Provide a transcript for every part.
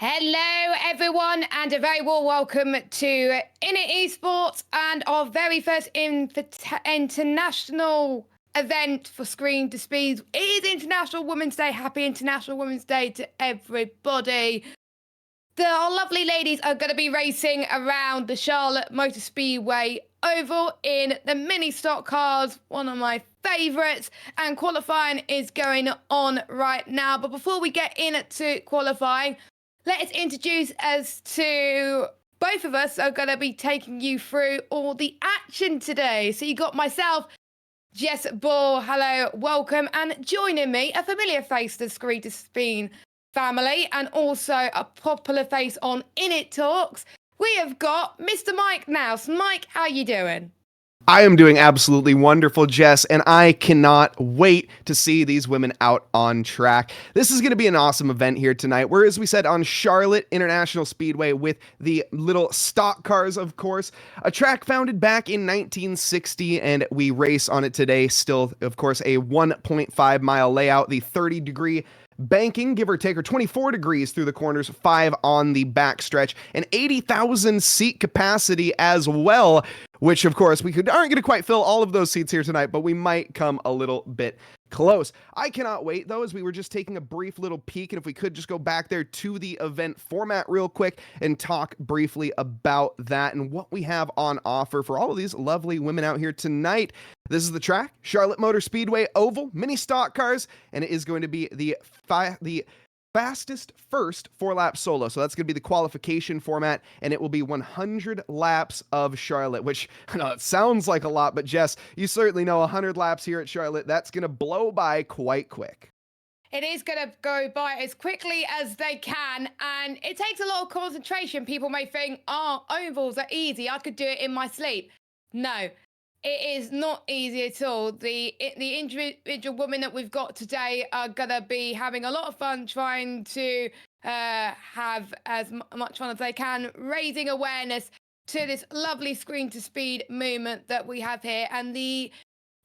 Hello, everyone, and a very warm welcome to Init Esports and our very first international event for Screen to Speed. It is International Women's Day. Happy International Women's Day to everybody. Our lovely ladies are going to be racing around the Charlotte Motor Speedway Oval in the mini stock cars, one of my favourites, and qualifying is going on right now. But before we get into qualifying, let's introduce us to both of us are going to be taking you through all the action today. So you got myself, Jess Ball, hello, welcome, and joining me, a familiar face to Screen to Speed family, and also a popular face on Init Talks. We have got Mr. Mike Nouse. Mike, how you doing? I am doing absolutely wonderful, Jess, and I cannot wait to see these women out on track. This is going to be an awesome event here tonight. We're, as we said, on Charlotte International Speedway with the little stock cars, of course, a track founded back in 1960, and we race on it today. Still, of course, a 1.5 mile layout, the 30-degree banking, give or take, or 24 degrees through the corners, 5 on the back stretch, and 80,000 seat capacity as well, which of course aren't going to quite fill all of those seats here tonight, but we might come a little bit close. I cannot wait though, as we were just taking a brief little peek, and if we could just go back there to the event format real quick and talk briefly about that and what we have on offer for all of these lovely women out here tonight. This is the track, Charlotte Motor Speedway Oval, mini stock cars, and it is going to be the fastest first 4-lap solo. So that's going to be the qualification format, and it will be 100 laps of Charlotte, which I know it sounds like a lot, but Jess, you certainly know 100 laps here at Charlotte, that's going to blow by quite quick. It is going to go by as quickly as they can, and it takes a lot of concentration. People may think, oh, ovals are easy, I could do it in my sleep. No, it is not easy at all. The individual women that we've got today are going to be having a lot of fun trying to have as much fun as they can, raising awareness to this lovely Screen to Speed movement that we have here. And the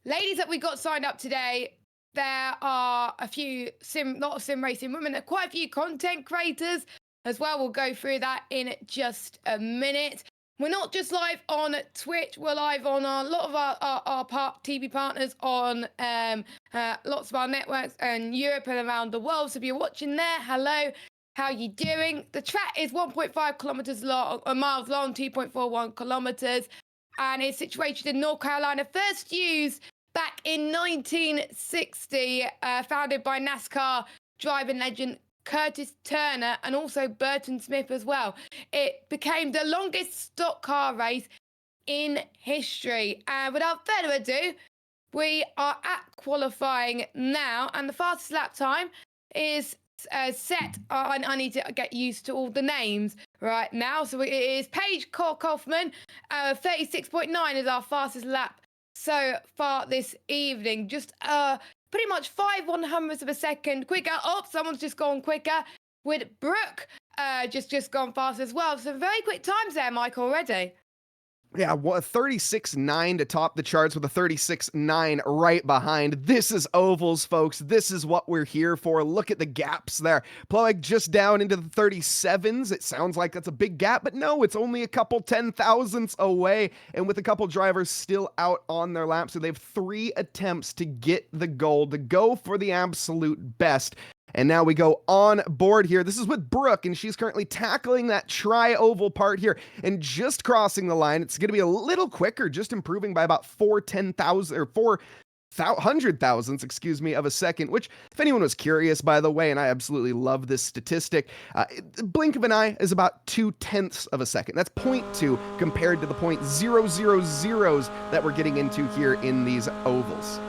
ladies that we got signed up today, there are a few lot of sim racing women, there are quite a few content creators as well. We'll go through that in just a minute. We're not just live on Twitch, we're live on a lot of our TV partners on lots of our networks in Europe and around the world. So if you're watching there, hello, how you doing? The track is 1.5 kilometers long, miles long, 2.41 kilometers, and it's situated in North Carolina. First used back in 1960, founded by NASCAR driving legend Curtis Turner and also Burton Smith as well. It became the longest stock car race in history. And without further ado, we are at qualifying now, and the fastest lap time is set. I need to get used to all the names right now. So it is Paige Kaufman. 36.9 is our fastest lap so far this evening. Just pretty much 5/100ths of a second quicker. Oh, someone's just gone quicker with Brooke. Just gone fast as well. So very quick times there, Mike, already. Yeah, a 36.9 to top the charts with a 36.9 right behind. This is ovals, folks. This is what we're here for. Look at the gaps there. Plowing just down into the 37s. It sounds like that's a big gap, but no, it's only a couple 10,000ths away, and with a couple drivers still out on their lap. So they have 3 attempts to get the gold, to go for the absolute best. And now we go on board here. This is with Brooke, and she's currently tackling that tri-oval part here and just crossing the line. It's going to be a little quicker, just improving by about 400,000ths, excuse me, of a second, which, if anyone was curious, by the way, and I absolutely love this statistic, blink of an eye is about 0.2 of a second. That's 0.2 compared to the 0.000s that we're getting into here in these ovals.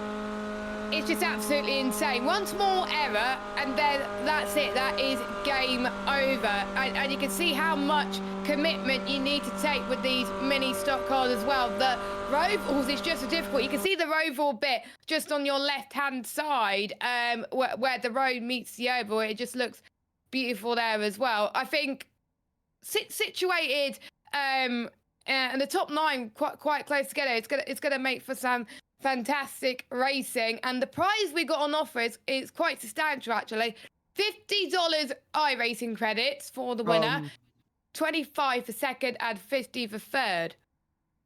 It's just absolutely insane. Once more error, and then that's it. That is game over. And you can see how much commitment you need to take with these mini stock cars as well. The rovals is just as difficult. You can see the roval bit just on your left-hand side, where the road meets the oval. It just looks beautiful there as well. I think situated in the top 9 quite close together. It's gonna make for some fantastic racing, and the prize we got on offer is quite substantial actually. $50 iRacing credits for the winner, 25 for second, and 50 for third.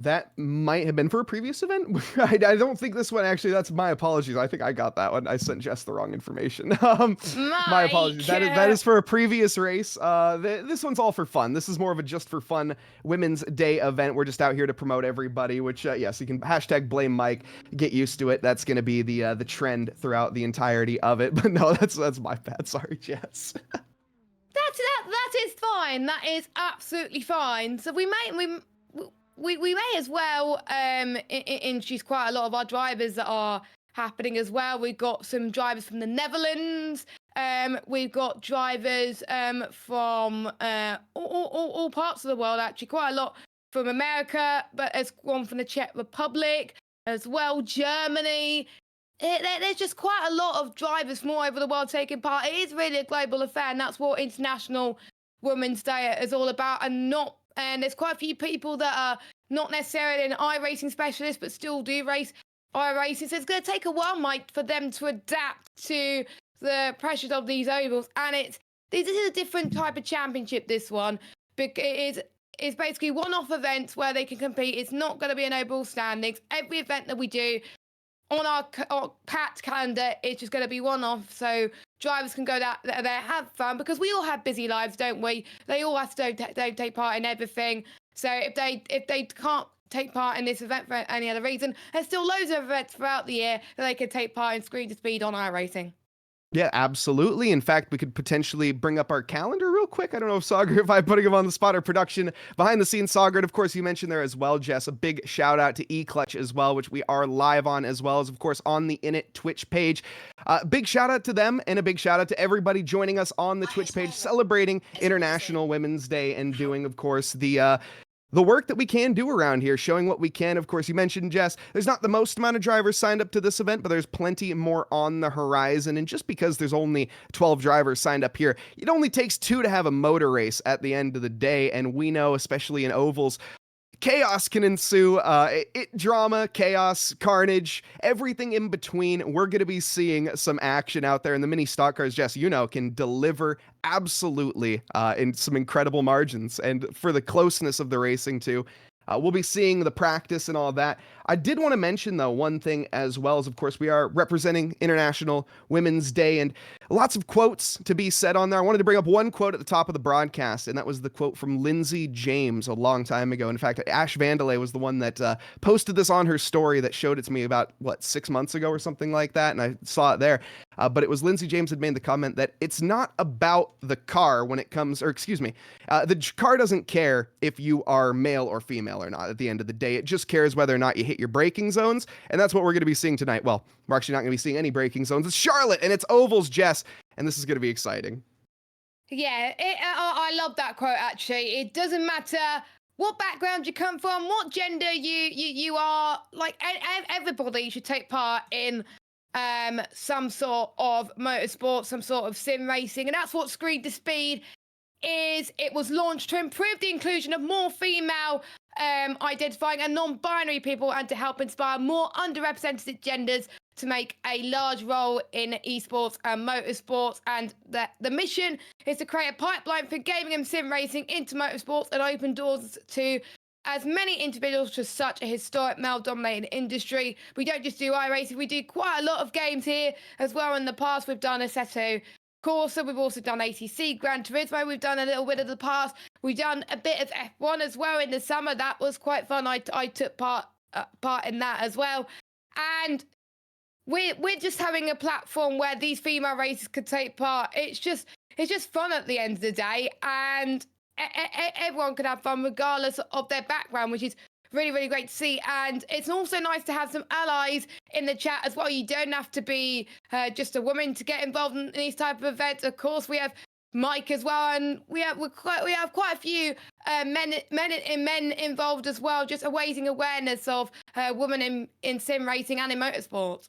That might have been for a previous event. I don't think this one actually. That's my apologies. I think I got that one. I sent Jess the wrong information. My apologies. That is for a previous race. This one's all for fun. This is more of a just for fun Women's Day event. We're just out here to promote everybody. Which yes, you can hashtag blame Mike. Get used to it. That's going to be the trend throughout the entirety of it. But no, that's my bad. Sorry, Jess. That is fine. That is absolutely fine. So we may as well introduce quite a lot of our drivers that are happening as well. We've got some drivers from the Netherlands. We've got drivers from all parts of the world, actually. Quite a lot from America, but there's one from the Czech Republic as well, Germany. There's just quite a lot of drivers from all over the world taking part. It is really a global affair, and that's what International Women's Day is all about. And there's quite a few people that are not necessarily an iRacing specialist, but still do race iRacing. So it's going to take a while, Mike, for them to adapt to the pressures of these ovals. And this is a different type of championship, this one. It's basically one-off events where they can compete. It's not going to be an overall standings. Every event that we do on our packed calendar, it's just going to be one-off. So drivers can go there, have fun, because we all have busy lives, don't we? They all have to take part in everything. So if they can't take part in this event for any other reason, there's still loads of events throughout the year that they can take part in Screen to Speed on iRacing. Yeah, absolutely. In fact, we could potentially bring up our calendar real quick. I don't know if Sagar, if I'm putting him on the spot, or production behind the scenes. Sagar, of course, you mentioned there as well, Jess. A big shout out to eClutch as well, which we are live on, as well as, of course, on the Init Twitch page. Big shout out to them, and a big shout out to everybody joining us on the Twitch page, celebrating International Women's Day and doing, of course, the work that we can do around here, showing what we can. Of course, you mentioned, Jess, there's not the most amount of drivers signed up to this event, but there's plenty more on the horizon. And just because there's only 12 drivers signed up here, it only takes 2 to have a motor race at the end of the day. And we know, especially in ovals, chaos can ensue, drama, chaos, carnage, everything in between. We're going to be seeing some action out there, and the mini stock cars, Jess, can deliver absolutely in some incredible margins. And for the closeness of the racing too, we'll be seeing the practice and all that. I did want to mention, though, one thing as well is, of course, we are representing International Women's Day, and lots of quotes to be said on there. I wanted to bring up one quote at the top of the broadcast, and that was the quote from Lindsay James a long time ago. In fact, Ash Vandalay was the one that posted this on her story that showed it to me about, 6 months ago or something like that, and I saw it there. But it was Lindsay James had made the comment that it's not about the car when it comes, or excuse me, the car doesn't care if you are male or female or not at the end of the day. It just cares whether or not you hit your braking zones, and that's what we're going to be seeing tonight. Well, we're actually not going to be seeing any braking zones. It's Charlotte, and it's ovals, Jess, and this is going to be exciting. Yeah, I love that quote, actually. It doesn't matter what background you come from, what gender you are, like, everybody should take part in some sort of motorsport, some sort of sim racing, and that's what Screen to Speed is. It was launched to improve the inclusion of more female identifying and non-binary people, and to help inspire more underrepresented genders to make a large role in esports and motorsports. And the mission is to create a pipeline for gaming and sim racing into motorsports and open doors to as many individuals to such a historic male-dominated industry. We don't just do iRacing, we do quite a lot of games here as well. In the past, we've done Assetto Corsa, we've also done ATC Gran Turismo, we've done a little bit of the past, we've done a bit of F1 as well in the summer. That was quite fun. I took part in that as well. And we're just having a platform where these female racers could take part. It's just fun at the end of the day, and everyone can have fun regardless of their background, which is really, really great to see. And it's also nice to have some allies in the chat as well. You don't have to be just a woman to get involved in these type of events. Of course, we have Mike as well, and we have quite a few men involved as well, just raising awareness of women in sim racing and in motorsports.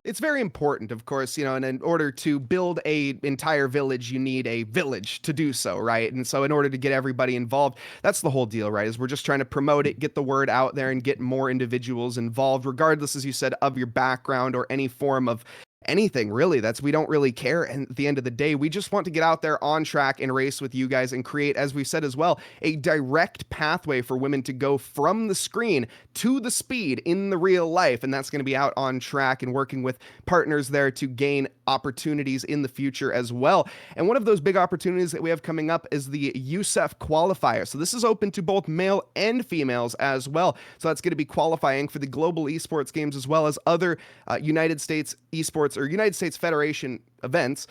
It's very important, of course, and in order to build a entire village, you need a village to do so, right? And so in order to get everybody involved, that's the whole deal, right? Is we're just trying to promote it, get the word out there, and get more individuals involved, regardless, as you said, of your background or any form of anything really. We don't really care. And at the end of the day, we just want to get out there on track and race with you guys and create, as we've said as well, a direct pathway for women to go from the screen to the speed in the real life. And that's going to be out on track and working with partners there to gain opportunities in the future as well. And one of those big opportunities that we have coming up is the USEF qualifier. So this is open to both male and females as well. So that's going to be qualifying for the global esports games as well as other United States esports or United States Federation events,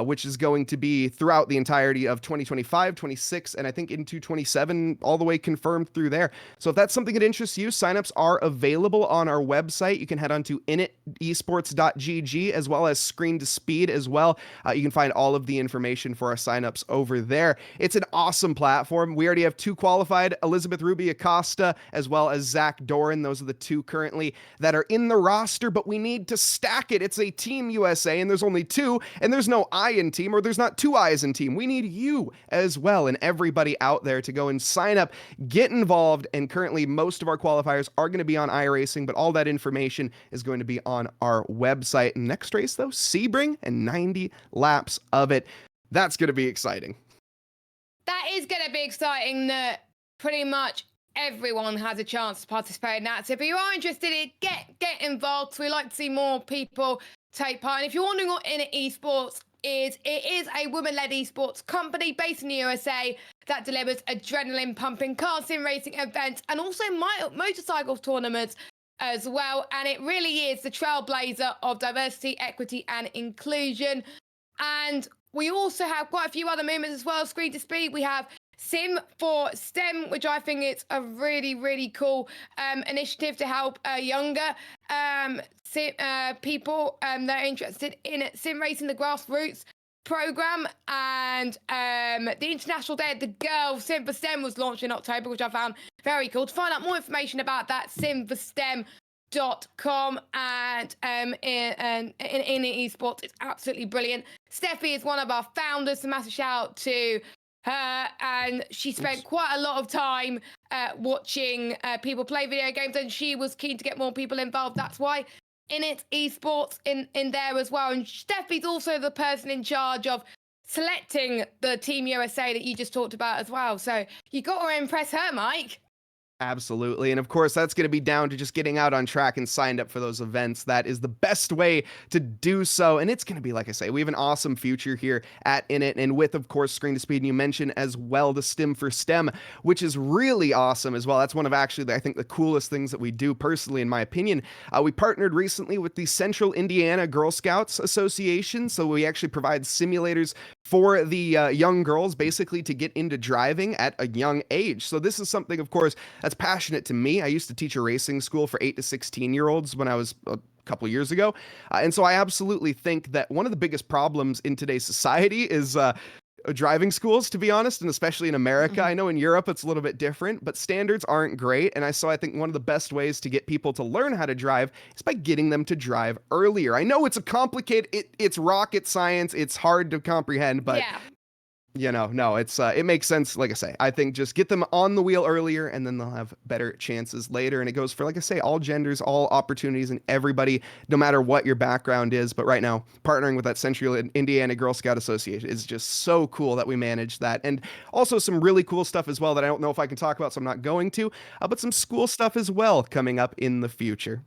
which is going to be throughout the entirety of 2025, 26, and I think into 27, all the way confirmed through there. So if that's something that interests you, signups are available on our website. You can head on to initesports.gg as well as Screen to Speed as well. You can find all of the information for our signups over there. It's an awesome platform. We already have 2 qualified, Elizabeth Ruby Acosta as well as Zach Doran. Those are the 2 currently that are in the roster, but we need to stack it. It's a Team USA, and there's only 2, and there's no I in team, or there's not 2 I's in team. We need you as well and everybody out there to go and sign up, get involved, and currently most of our qualifiers are going to be on iRacing, but all that information is going to be on our website. Next race, though, Sebring and 90 laps of it. That's going to be exciting. That is going to be exciting that pretty much everyone has a chance to participate in that. So if you are interested in it, get involved. We like to see more people take part. And if you're wondering what Init Esports is, it is a women-led esports company based in the USA that delivers adrenaline-pumping car sim racing events and also motorcycle tournaments as well. And it really is the trailblazer of diversity, equity, and inclusion. And we also have quite a few other movements as well. Screen to Speed, we have Sim for STEM, which I think it's a really, really cool initiative to help younger people that are interested in sim racing, the grassroots program. And the International Day of the Girl, Sim for STEM, was launched in October, which I found very cool. To find out more information about that, simforstem.com and in esports, it's absolutely brilliant. Steffi is one of our founders, so massive shout out to her, and she spent quite a lot of time watching people play video games, and she was keen to get more people involved. That's why Init Esports in there as well. And Steffi's also the person in charge of selecting the Team USA that you just talked about as well. So you got to impress her, Mike. Absolutely. And of course, that's going to be down to just getting out on track and signed up for those events. That is the best way to do so. And it's going to be, like I say, we have an awesome future here at Init. And with, of course, Screen to Speed, and you mentioned as well the Stim for STEM, which is really awesome as well. That's one of actually, I think, the coolest things that we do personally, in my opinion. We partnered recently with the Central Indiana Girl Scouts Association. So we actually provide simulators for the young girls, basically, to get into driving at a young age. So this is something, of course, that's passionate to me. I used to teach a racing school for 8 to 16-year-olds when I was a couple years ago. And so I absolutely think that one of the biggest problems in today's society is driving schools, to be honest, and especially in America. I know in Europe it's a little bit different, but standards aren't great. And I think one of the best ways to get people to learn how to drive is by getting them to drive earlier. I know it's a complicated, it's rocket science, it's hard to comprehend, but yeah. No, it makes sense. Like I say, I think just get them on the wheel earlier and then they'll have better chances later. And it goes for, like I say, all genders, all opportunities, and everybody, no matter what your background is. But right now, partnering with that Central Indiana Girl Scout Association is just so cool that we managed that. And also some really cool stuff as well that I don't know if I can talk about, so I'm not going to, but some school stuff as well coming up in the future.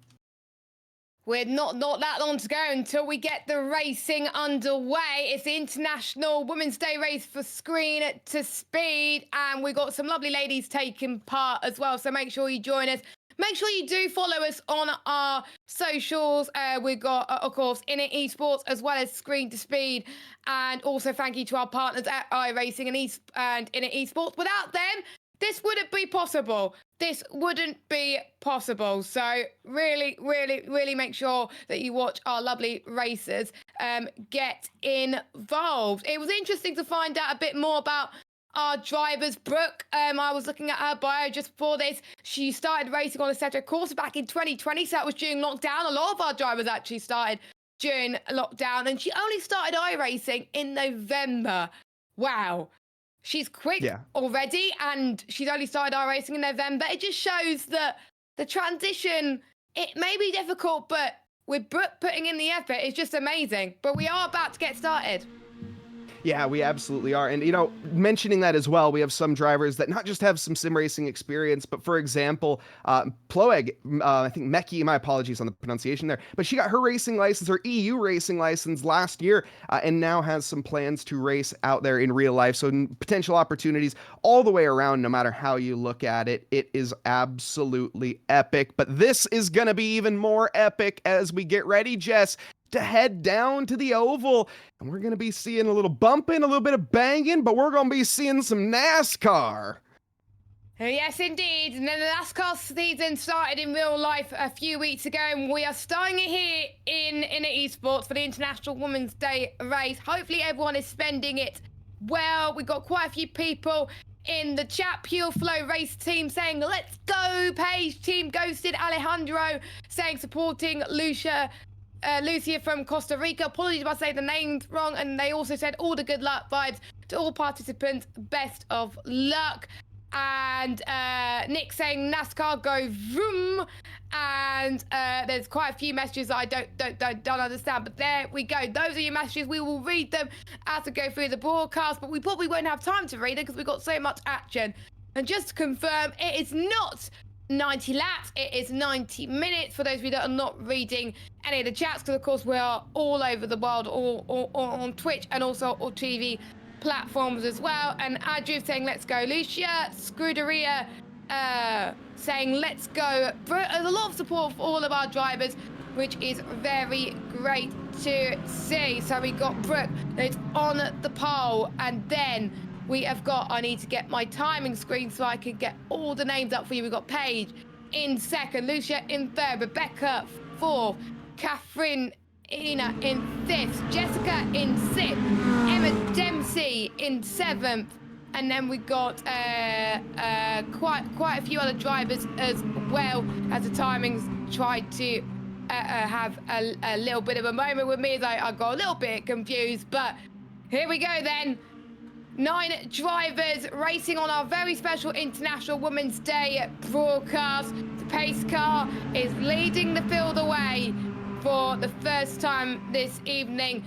We're not that long to go until we get the racing underway. It's the International Women's Day race for Screen to Speed, and we've got some lovely ladies taking part as well. So make sure you join us. Make sure you do follow us on our socials. We've got, of course, Init Esports as well as Screen to Speed. And also thank you to our partners at iRacing and Init Esports. Without them, this wouldn't be possible. This wouldn't be possible. So really, really, really make sure that you watch our lovely racers get involved. It was interesting to find out a bit more about our drivers. Brooke, I was looking at her bio just before this. She started racing on a set of course back in 2020, so that was during lockdown. A lot of our drivers actually started during lockdown, and she only started iRacing in November. Wow. She's quick already, and she's only started iRacing in November. It just shows that the transition, it may be difficult, but with Brooke putting in the effort is just amazing. But we are about to get started. Yeah, we absolutely are. And, mentioning that as well, we have some drivers that not just have some sim racing experience, but for example, Ploeg, I think Meki, my apologies on the pronunciation there, but she got her racing license, her EU racing license last year, and now has some plans to race out there in real life. So potential opportunities all the way around, no matter how you look at it. It is absolutely epic. But this is going to be even more epic as we get ready, Jess, to head down to the oval, and we're going to be seeing a little bumping, a little bit of banging, but we're going to be seeing some NASCAR. Yes, indeed. And then the NASCAR season started in real life a few weeks ago, and we are starting it here in Init Esports for the International Women's Day race. Hopefully everyone is spending it well. We've got quite a few people in the chat. Pure Flow Race Team saying, let's go, Paige. Team Ghosted Alejandro saying, supporting Lucia from Costa Rica. Apologies if I say the names wrong. And they also said all the good luck vibes to all participants. Best of luck. And Nick saying NASCAR go vroom. And there's quite a few messages that I don't understand. But there we go. Those are your messages. We will read them as we go through the broadcast. But we probably won't have time to read it because we've got so much action. And just to confirm, it is not 90 laps, it is 90 minutes for those of you that are not reading any of the chats, because of course we are all over the world, all on Twitch and also all TV platforms as well. And Adrian saying let's go Lucia, Scuderia saying let's go. There's a lot of support for all of our drivers, which is very great to see. So we got Brooke that's on the pole, and then we have got, I need to get my timing screen so I can get all the names up for you. We've got Paige in second, Lucia in third, Rebecca fourth, Catherine Ina in fifth, Jessica in sixth, Emma Dempsey in seventh, and then we got quite a few other drivers as well, as the timings tried to have a little bit of a moment with me as I got a little bit confused. But here we go then. 9 drivers racing on our very special International Women's Day broadcast. The pace car is leading the field away for the first time this evening.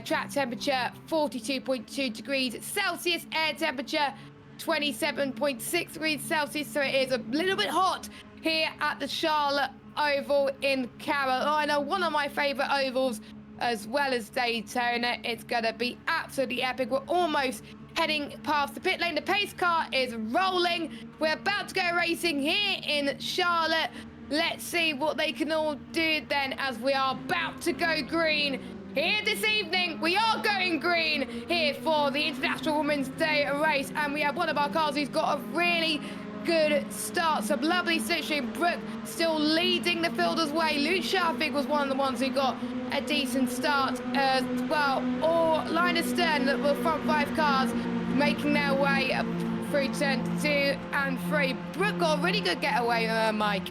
Track temperature 42.2 degrees Celsius, air temperature 27.6 degrees Celsius, so it is a little bit hot here at the Charlotte Oval in Carolina, one of my favorite ovals, as well as Daytona. It's gonna be absolutely epic. We're almost heading past the pit lane. The pace car is rolling. We're about to go racing here in Charlotte. Let's see what they can all do then, as we are about to go green here this evening. We are going green here for the International Women's Day race, and we have one of our cars who's got a really good start. Some lovely slipstream. Brooke still leading the field as well. Lucia, I think, was one of the ones who got a decent start as well. Or Linus Stern, that were front 5 cars making their way up through turn 2 and 3. Brooke got a really good getaway, Mike.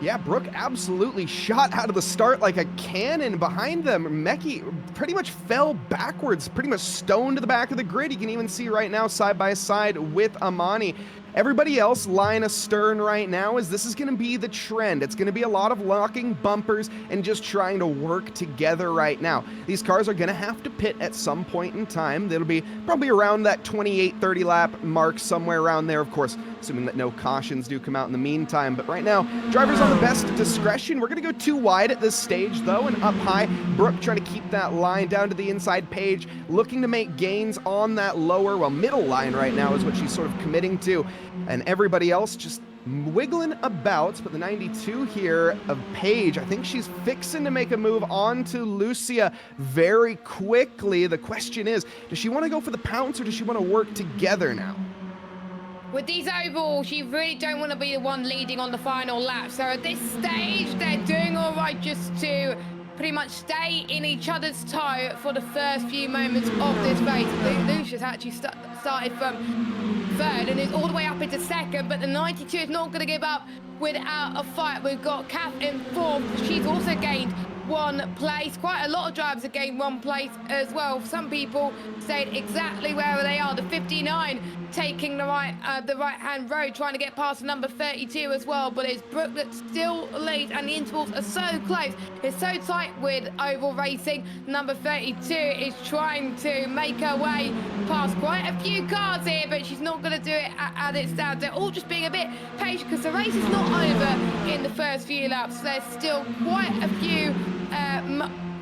Yeah, Brooke absolutely shot out of the start like a cannon behind them. Meki pretty much fell backwards, pretty much stoned to the back of the grid. You can even see right now side by side with Amani. Everybody else line astern right now, as this is going to be the trend. It's going to be a lot of locking bumpers and just trying to work together right now. These cars are going to have to pit at some point in time. It'll be probably around that 28-30 lap mark, somewhere around there, of course, assuming that no cautions do come out in the meantime. But right now, drivers on the best discretion. We're going to go too wide at this stage, though, and up high. Brooke trying to keep that line down to the inside. Paige looking to make gains on that lower, well, middle line right now is what she's sort of committing to. And everybody else just wiggling about. But the 92 here of Paige, I think she's fixing to make a move on to Lucia very quickly. The question is, does she want to go for the pounce, or does she want to work together now? With these ovals, you really don't want to be the one leading on the final lap. So at this stage, they're doing all right just to pretty much stay in each other's toe for the first few moments of this race. Lucia's actually started from third and is all the way up into second, but the 92 is not going to give up without a fight. We've got Kath in fourth. She's also gained one place. Quite a lot of drivers have gained one place as well. Some people stayed exactly where they are. The 59 taking the right-hand road, trying to get past the number 32 as well. But it's Brooke that still leads, and the intervals are so close. It's so tight with Oval Racing. Number 32 is trying to make her way past quite a few cars here, but she's not going to do it as it stands. They're all just being a bit patient because the race is not over in the first few laps. There's still quite a few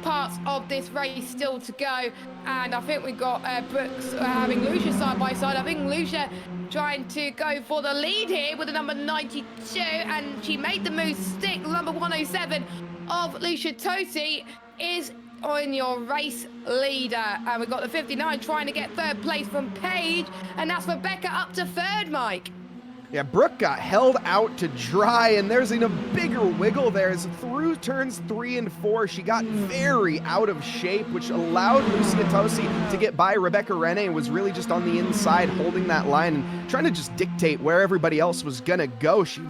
parts of this race still to go, and I think we've got Brooks having Lucia side by side. I think Lucia trying to go for the lead here with the number 92, and she made the move stick. Number 107 of Lucia Tosi is on your race leader, and we've got the 59 trying to get third place from Paige, and that's Rebecca up to third, Mike. Yeah, Brooke got held out to dry, and there's a bigger wiggle there. As through turns 3 and 4, she got very out of shape, which allowed Lucia Tosi to get by Rebecca Rene, and was really just on the inside holding that line and trying to just dictate where everybody else was gonna go. She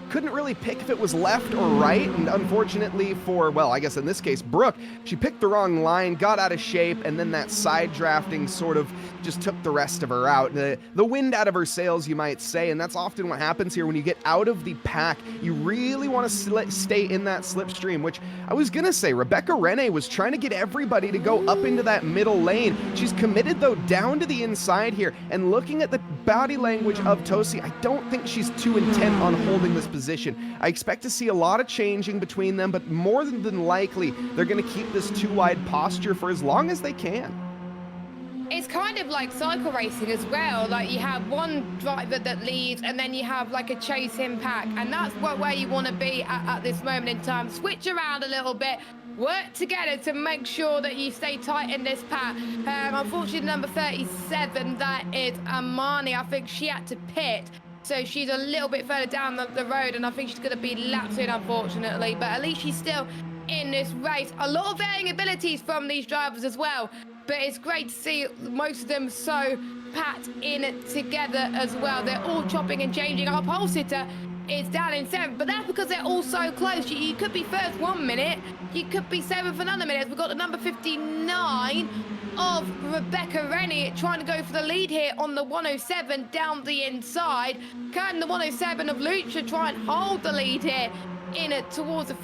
couldn't really pick if it was left or right, and unfortunately for, well, I guess in this case, Brooke, she picked the wrong line, got out of shape, and then that side drafting sort of just took the rest of her out. The wind out of her sails, you might say, and that's often what happens here when you get out of the pack. You really want to stay in that slipstream, which I was gonna say, Rebecca Rene was trying to get everybody to go up into that middle lane. She's committed, though, down to the inside here, and looking at the body language of Tosi, I don't think she's too intent on holding this position. I expect to see a lot of changing between them, but more than likely, they're going to keep this too-wide posture for as long as they can. It's kind of like cycle racing as well. Like, you have one driver that leads, and then you have like a chasing pack, and that's where you want to be at this moment in time. Switch around a little bit, work together to make sure that you stay tight in this pack. Unfortunately, number 37, that is Amani. I think she had to pit, so she's a little bit further down the road, and I think she's going to be lapped in, unfortunately. But at least she's still in this race. A lot of varying abilities from these drivers as well, but it's great to see most of them so packed in together as well. They're all chopping and changing. Our pole sitter is down in 7th, but that's because they're all so close. You could be first 1 minute, you could be 7th another minute. We've got the number 59 of Rebecca Rennie trying to go for the lead here on the 107 down the inside. Can the 107 of Lucha try and hold the lead here towards the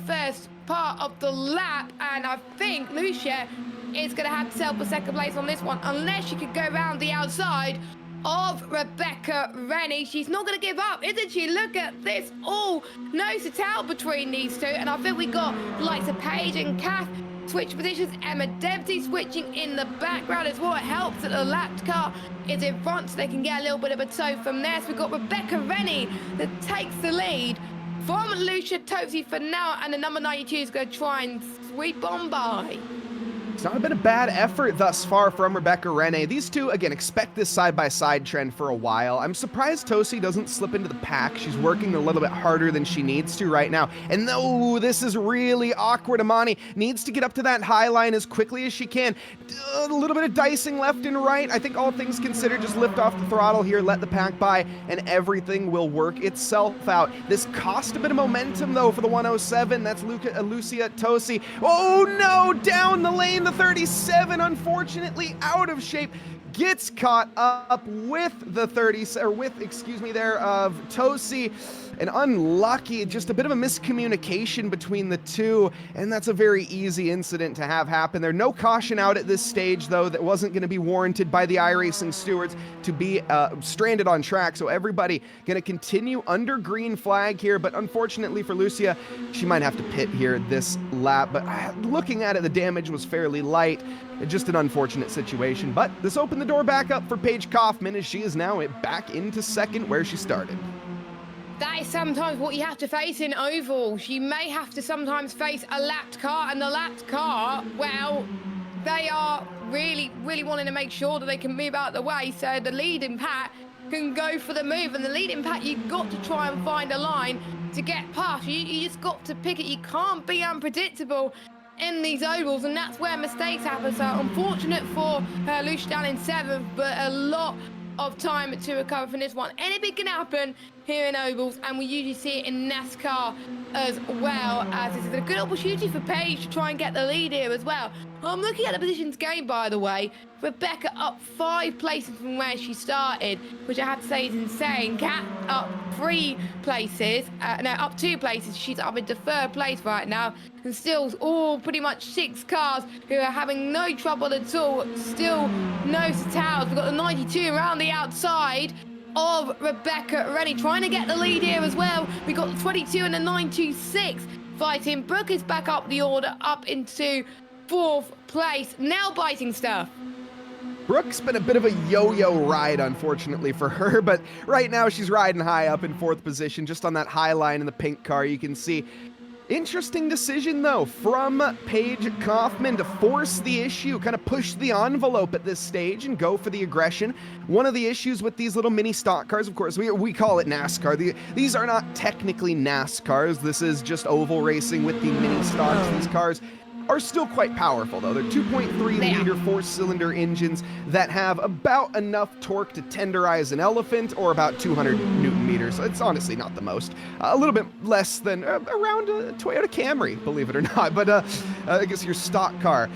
first part of the lap? And I think Lucia is going to have to settle for second place on this one, unless she could go around the outside of Rebecca Rennie. She's not going to give up, isn't she? Look at this, all nose to tail between these two. And I think we got likes of Paige and Kath switch positions. Emma Dempsey switching in the background as well. It helps that the lapped car is in front, so they can get a little bit of a tow from there. So we've got Rebecca Rennie that takes the lead from Lucia Tosi for now, and the number 92 is going to try and sweep on by. It's not been a bad effort thus far from Rebecca Rene. These two, again, expect this side-by-side trend for a while. I'm surprised Tosi doesn't slip into the pack. She's working a little bit harder than she needs to right now. And though this is really awkward, Amani needs to get up to that high line as quickly as she can. A little bit of dicing left and right. I think all things considered, just lift off the throttle here, let the pack by, and everything will work itself out. This cost a bit of momentum, though, for the 107. That's Lucia Tosi. Oh, no! Down the lane, the 37, unfortunately, out of shape, gets caught up with the 30, or with, excuse me, there, of Tosi. And unlucky, just a bit of a miscommunication between the two, and that's a very easy incident to have happen there. No caution out at this stage, though, that wasn't going to be warranted by the iRacing stewards to be stranded on track, so everybody going to continue under green flag here, but unfortunately for Lucia, she might have to pit here this lap, but looking at it, the damage was fairly light. Just an unfortunate situation, but this opened the door back up for Paige Kaufman, as she is now back into second where she started. That is sometimes what you have to face in ovals. You may have to sometimes face a lapped car, and the lapped car, well, they are really wanting to make sure that they can move out of the way so the leading pack can go for the move. And the leading pack, you've got to try and find a line to get past. You just got to pick it. You can't be unpredictable in these ovals, and that's where mistakes happen. So unfortunate for Lucia down in 7th, but a lot of time to recover from this one. Anything can happen here in ovals, and we usually see it in NASCAR as well, as this is a good opportunity for Paige to try and get the lead here as well. I'm looking at the positions gained, by the way. Rebecca up 5 places from where she started, which I have to say is insane. Kat up 3 places, no, up 2 places. She's up into 3rd place right now, and still all pretty much 6 cars who are having no trouble at all. Still no towers. We've got the 92 around the outside of Rebecca Rennie trying to get the lead here as well. We got the 22 and the 926 fighting. Brooke is back up the order, up into 4th place, nail biting stuff. Brooke's been a bit of a yo-yo ride, unfortunately for her, but right now she's riding high up in 4th position, just on that high line in the pink car. You can see. Interesting decision, though, from Paige Kaufman to force the issue, kind of push the envelope at this stage and go for the aggression. One of the issues with these little mini stock cars, of course, we call it NASCAR. These are not technically NASCARs. This is just oval racing with the mini stocks. These cars are still quite powerful, though. They're 2.3-liter 4-cylinder engines that have about enough torque to tenderize an elephant, or about 200 Newton meters. It's honestly not the most. A little bit less than around a Toyota Camry, believe it or not. But I guess your stock car,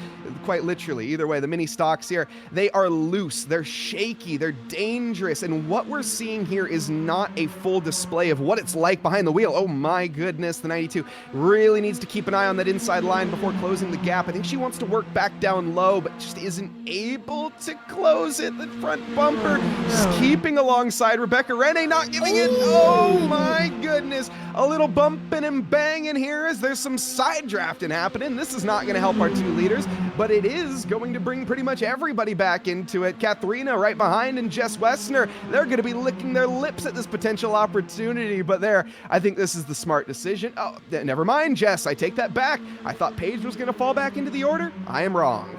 quite literally. Either way, the mini stocks here, they are loose, they're shaky, they're dangerous, and what we're seeing here is not a full display of what it's like behind the wheel. Oh my goodness, the 92 really needs to keep an eye on that inside line before closing the gap. I think she wants to work back down low, but just isn't able to close it. The front bumper just keeping alongside Rebecca Rennie, not giving it. Oh my goodness, a little bumping and banging here as there's some side drafting happening. This is not going to help our 2 leaders, but it is going to bring pretty much everybody back into it. Katharina right behind, and Jess Wessner, they're going to be licking their lips at this potential opportunity, but I think this is the smart decision. Oh, never mind, Jess, I take that back. I thought Paige was going to fall back into the order. I am wrong.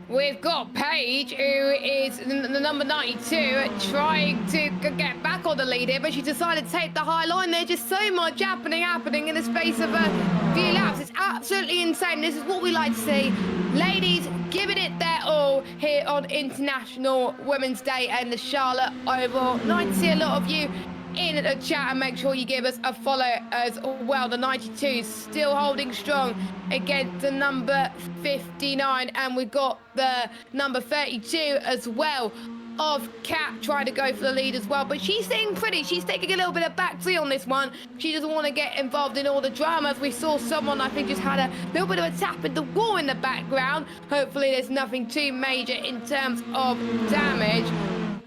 We've got Paige, who is the number 92, trying to get back on the lead here, but she decided to take the high line. There's just so much happening in the space of a few laps. It's absolutely insane. This is what we like to see. Ladies giving it their all here on International Women's Day and the Charlotte Oval. Nice to see a lot of you in the chat, and make sure you give us a follow as well. The 92 still holding strong against the number 59, and we've got the number 32 as well of Kat trying to go for the lead as well, but she's staying pretty. She's taking a little bit of back three on this one. She doesn't want to get involved in all the dramas. We saw someone, I think, just had a little bit of a tap in the wall in the background. Hopefully there's nothing too major in terms of damage,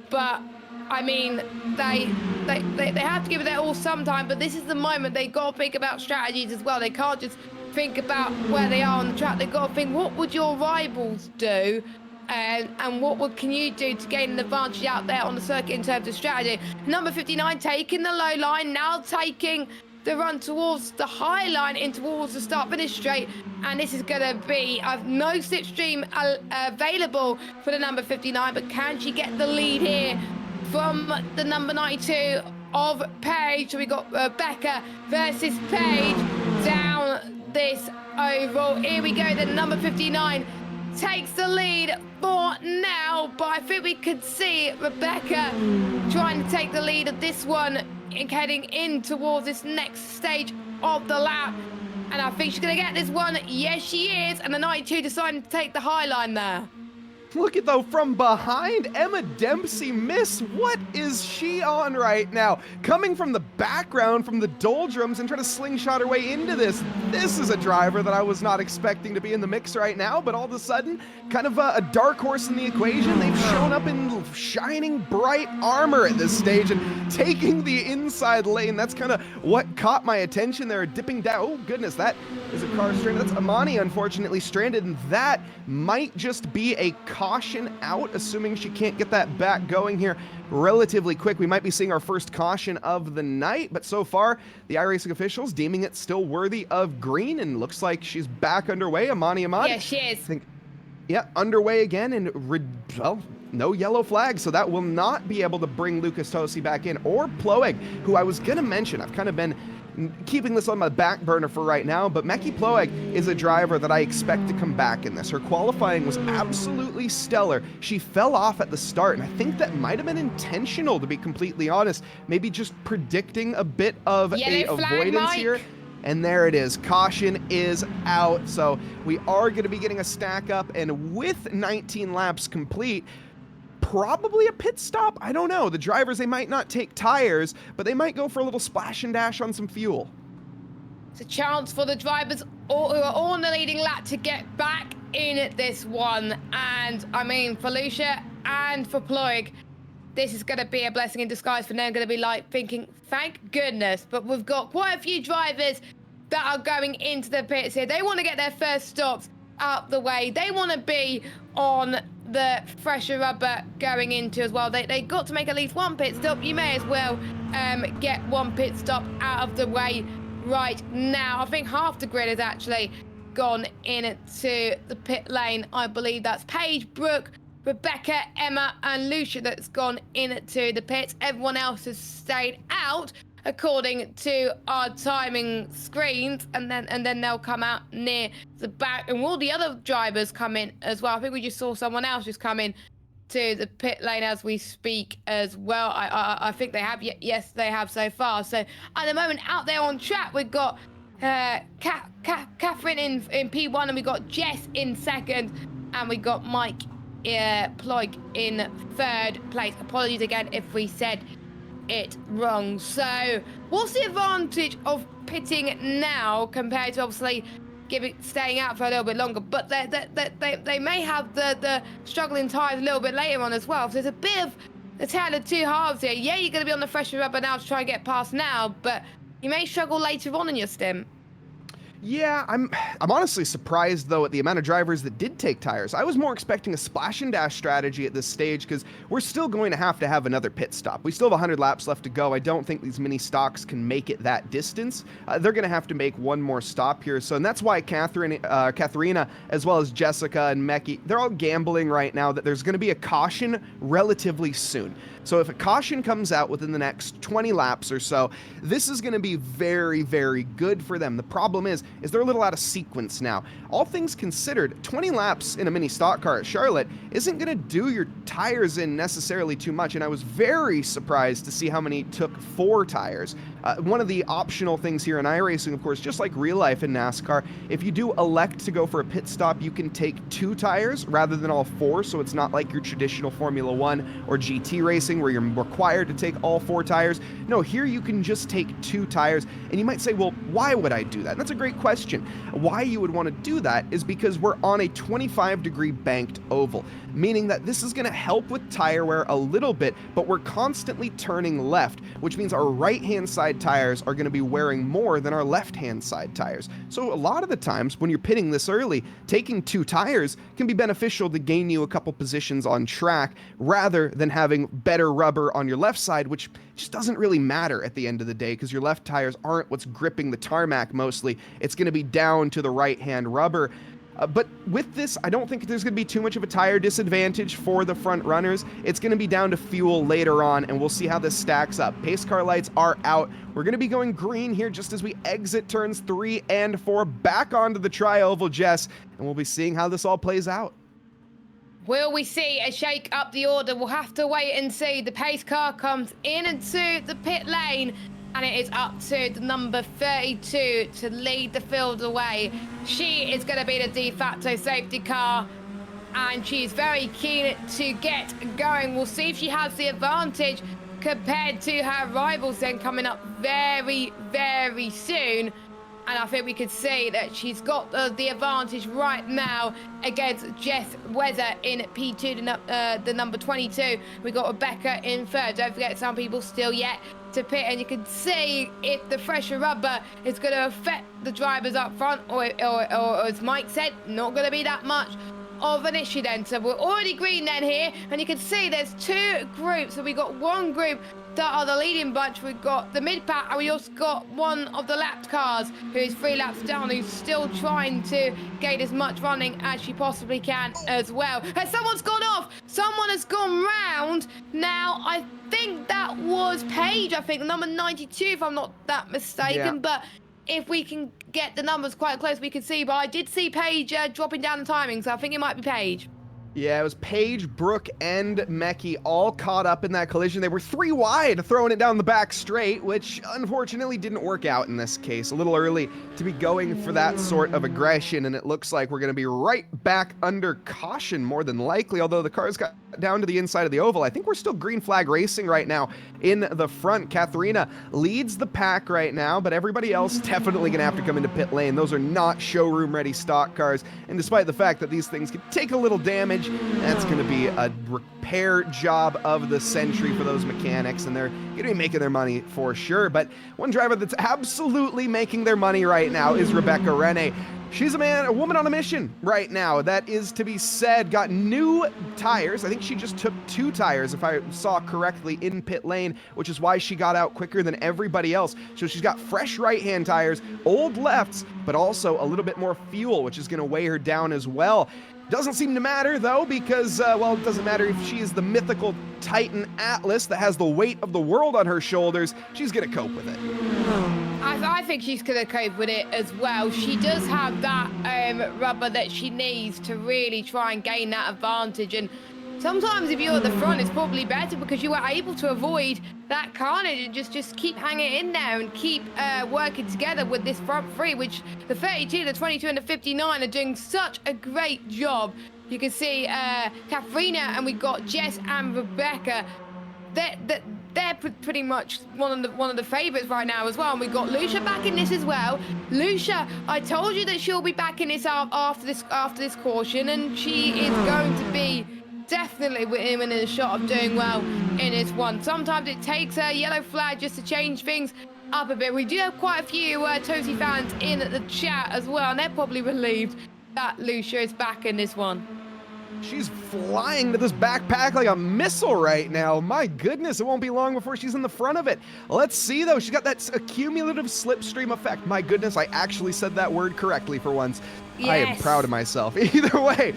but I mean, they have to give it their all sometime, but this is the moment they got to think about strategies as well. They can't just think about where they are on the track. They've got to think, what would your rivals do? And what can you do to gain an advantage out there on the circuit in terms of strategy? Number 59 taking the low line, now taking the run towards the high line in towards the start-finish straight. And this is going to be no slipstream available for the number 59, but can she get the lead here from the number 92 of Paige? So we got Rebecca versus Paige down this oval. Here we go, the number 59 takes the lead for now, but I think we could see Rebecca trying to take the lead of this one, heading in towards this next stage of the lap. And I think she's going to get this one. Yes, she is. And the 92 deciding to take the high line there. Look at, though, from behind, Emma Dempsey miss. What is she on right now? Coming from the background, from the doldrums, and trying to slingshot her way into this. This is a driver that I was not expecting to be in the mix right now, but all of a sudden, kind of a dark horse in the equation. They've shown up in shining bright armor at this stage and taking the inside lane. That's kind of what caught my attention there, dipping down. Oh, goodness, that is a car stranded. That's Amani, unfortunately, stranded, and that might just be a caution out, assuming she can't get that back going here relatively quick. We might be seeing our first caution of the night, but so far the iRacing officials deeming it still worthy of green, and looks like she's back underway. Amani Ahmad. Yeah, she is. Yeah, underway again, and well, no yellow flag, so that will not be able to bring Lucas Tosi back in, or Ploeg, who I was going to mention. I've kind of been keeping this on my back burner for right now, but Meki Ploeg is a driver that I expect to come back in this. Her qualifying was absolutely stellar. She fell off at the start, and I think that might have been intentional, to be completely honest. Maybe just predicting a bit of a avoidance here. And there it is. Caution is out. So we are going to be getting a stack up, and with 19 laps complete, probably a pit stop. I don't know. The drivers, they might not take tires, but they might go for a little splash and dash on some fuel. It's a chance for the drivers who are on the leading lap to get back in this one. And I mean, for Lucia and for Ploeg, this is going to be a blessing in disguise for them. Going to be like thinking, thank goodness. But we've got quite a few drivers that are going into the pits here. They want to get their first stops out the way. They want to be on the fresher rubber going into as well. They got to make at least one pit stop. You may as well get one pit stop out of the way right now. I think half the grid has actually gone into the pit lane. I believe that's Paige, Brooke, Rebecca, Emma, and Lucia that's gone into the pits. Everyone else has stayed out according to our timing screens, and then they'll come out near the back, and all the other drivers come in as well. I think we just saw someone else just come in to the pit lane as we speak as well. I think they have. Yes, they have so far. So at the moment, out there on track, we've got Catherine in P1, and we got Jess in second, and we got Mike Ploeg in third place. Apologies again if we said it wrong. So what's the advantage of pitting now compared to obviously staying out for a little bit longer? But they may have the struggling tires a little bit later on as well. So there's a bit of a tale of two halves here. Yeah, you're going to be on the fresher rubber now to try and get past now, but you may struggle later on in your stint. Yeah, I'm honestly surprised, though, at the amount of drivers that did take tires. I was more expecting a splash and dash strategy at this stage, because we're still going to have another pit stop. We still have 100 laps left to go. I don't think these mini stocks can make it that distance. They're going to have to make one more stop here. So, and that's why Katharina, as well as Jessica and Meki, they're all gambling right now that there's going to be a caution relatively soon. So if a caution comes out within the next 20 laps or so, this is going to be very, very good for them. The problem is they're a little out of sequence now. All things considered, 20 laps in a mini stock car at Charlotte isn't going to do your tires in necessarily too much, and I was very surprised to see how many took 4 tires. One of the optional things here in iRacing, of course, just like real life in NASCAR, if you do elect to go for a pit stop, you can take 2 tires rather than all 4, so it's not like your traditional Formula 1 or GT racing where you're required to take all 4 tires. No, here you can just take 2 tires, and you might say, well, why would I do that? And that's a great question. Why you would want to do that is because we're on a 25-degree banked oval, meaning that this is going to help with tire wear a little bit, but we're constantly turning left, which means our right-hand side tires are going to be wearing more than our left-hand side tires. So a lot of the times when you're pitting this early, taking 2 tires can be beneficial to gain you a couple positions on track rather than having better rubber on your left side, which just doesn't really matter at the end of the day because your left tires aren't what's gripping the tarmac mostly. It's going to be down to the right-hand rubber. But with this, I don't think there's going to be too much of a tire disadvantage for the front runners. It's going to be down to fuel later on, and we'll see how this stacks up. Pace car lights are out. We're going to be going green here just as we exit turns 3 and 4 back onto the tri-oval, Jess, and we'll be seeing how this all plays out. Will we see a shake up the order? We'll have to wait and see. The pace car comes into the pit lane, and it is up to the number 32 to lead the field away. She is going to be the de facto safety car, and she's very keen to get going. We'll see if she has the advantage compared to her rivals then coming up very, very soon. And I think we could see that she's got the advantage right now against Jess Weather in P2, the number 22. We got Rebecca in third. Don't forget, some people still yet to pit, and you can see if the fresher rubber is going to affect the drivers up front, or as Mike said, not going to be that much of an issue then. So we're already green then here, and you can see there's 2 groups. So we got one group that are the leading bunch. We've got the mid pack, and we also got one of the lapped cars who's 3 laps down, who's still trying to gain as much running as she possibly can as well. And someone's gone off. Someone has gone round now out. I think that was Paige, I think, number 92, if I'm not that mistaken. Yeah. But if we can get the numbers quite close, we can see. But I did see Paige dropping down the timing, so I think it might be Paige. Yeah, it was Paige, Brooke, and Mekhi all caught up in that collision. They were 3 wide, throwing it down the back straight, which unfortunately didn't work out in this case. A little early to be going for that sort of aggression, and it looks like we're going to be right back under caution more than likely, although the cars got down to the inside of the oval. I think we're still green flag racing right now in the front. Katharina leads the pack right now, but everybody else definitely going to have to come into pit lane. Those are not showroom-ready stock cars, and despite the fact that these things can take a little damage, that's going to be a repair job of the century for those mechanics, and they're going to be making their money for sure. But one driver that's absolutely making their money right now is Rebecca Rene. She's a woman on a mission right now. That is to be said. Got new tires. I think she just took 2 tires, if I saw correctly, in pit lane, which is why she got out quicker than everybody else. So she's got fresh right-hand tires, old lefts, but also a little bit more fuel, which is going to weigh her down as well. Doesn't seem to matter, though, because, well, it doesn't matter if she is the mythical Titan Atlas that has the weight of the world on her shoulders. She's going to cope with it. I think she's going to cope with it as well. She does have that rubber that she needs to really try and gain that advantage. And sometimes if you're at the front, it's probably better because you are able to avoid that carnage and just keep hanging in there and keep working together with this front 3, which the 32, the 22, and the 59 are doing such a great job. You can see Katharina, and we've got Jess and Rebecca. They're pretty much one of the favorites right now as well. And we've got Lucia back in this as well. Lucia, I told you that she'll be back in this after this caution, and she is going to be definitely within a shot of doing well in this one. Sometimes it takes a yellow flag just to change things up a bit. We do have quite a few Tosi fans in the chat as well, and they're probably relieved that Lucia is back in this one. She's flying to this backpack like a missile right now. My goodness, it won't be long before she's in the front of it. Let's see, though. She's got that accumulative slipstream effect. My goodness, I actually said that word correctly for once. Yes. I am proud of myself. Either way,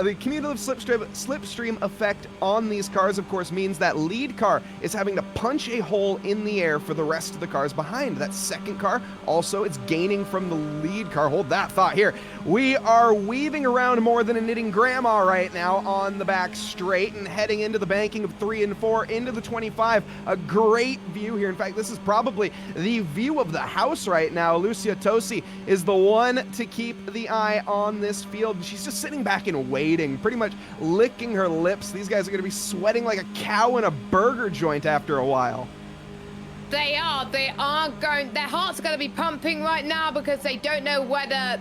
the cumulative slipstream effect on these cars, of course, means that lead car is having to punch a hole in the air for the rest of the cars behind. That second car, also, it's gaining from the lead car. Hold that thought here. We are weaving around more than a knitting grandma right now on the back straight and heading into the banking of 3 and 4 into the 25. A great view here. In fact, this is probably the view of the house right now. Lucia Tosi is the one to keep the eye on this field. She's just sitting back and waiting, pretty much licking her lips. These guys are going to be sweating like a cow in a burger joint after a while. They are going, their hearts are going to be pumping right now because they don't know whether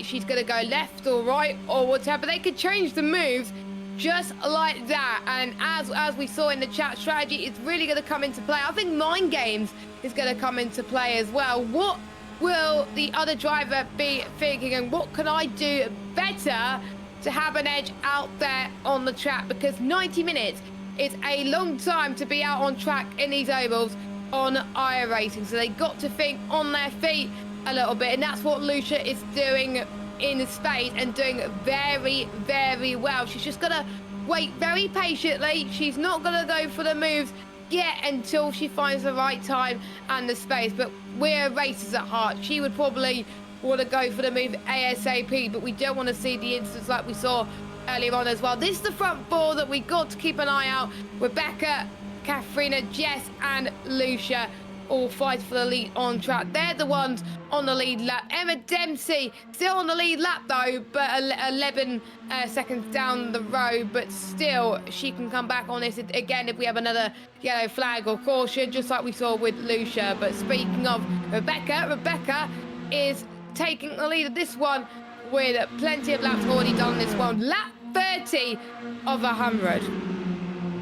she's going to go left or right or whatever. They could change the moves just like that. And as we saw in the chat, strategy is really going to come into play. I think mind games is going to come into play as well. What will the other driver be thinking, and what can I do better to have an edge out there on the track? Because 90 minutes is a long time to be out on track in these ovals on iRacing, so they got to think on their feet a little bit, and that's what Lucia is doing in space and doing very, very well. She's just gonna wait very patiently. She's not gonna go for the moves yet until she finds the right time and the space, but we're racers at heart. She would probably want to go for the move ASAP, but we don't want to see the instance like we saw earlier on as well. This is the front 4 that we got to keep an eye out. Rebecca, Katharina, Jess, and Lucia all fight for the lead on track. They're the ones on the lead lap. Emma Dempsey still on the lead lap though, but 11 seconds down the road, but still she can come back on this again if we have another yellow flag or caution, just like we saw with Lucia. But speaking of Rebecca is taking the lead of this one with plenty of laps already done this one. Lap 30 of 100.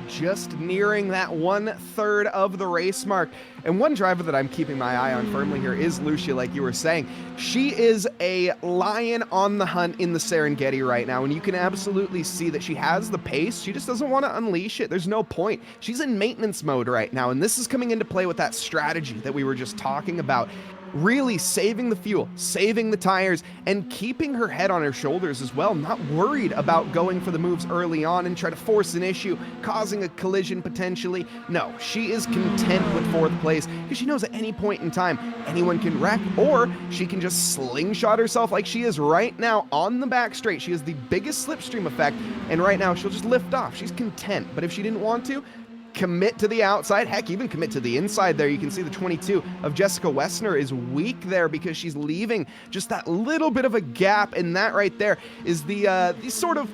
Just nearing that 1/3 of the race mark. And one driver that I'm keeping my eye on firmly here is Lucia, like you were saying. She is a lion on the hunt in the Serengeti right now, and you can absolutely see that she has the pace. She just doesn't want to unleash it. There's no point. She's in maintenance mode right now, and this is coming into play with that strategy that we were just talking about. really saving the fuel, saving the tires, and keeping her head on her shoulders as well, not worried about going for the moves early on and try to force an issue, causing a collision potentially. No, she is content with 4th place because she knows at any point in time anyone can wreck, or she can just slingshot herself like she is right now on the back straight. She has the biggest slipstream effect, and right now she'll just lift off. She's content, but if she didn't want to, commit to the outside, heck, even commit to the inside there. You can see the 22 of Jessica Wessner is weak there because she's leaving just that little bit of a gap, and that right there is the sort of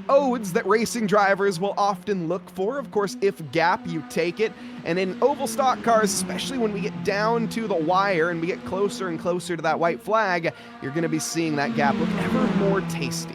odes that racing drivers will often look for. Of course, if gap, you take it. And in oval stock cars, especially when we get down to the wire and we get closer and closer to that white flag, you're going to be seeing that gap look ever more tasty.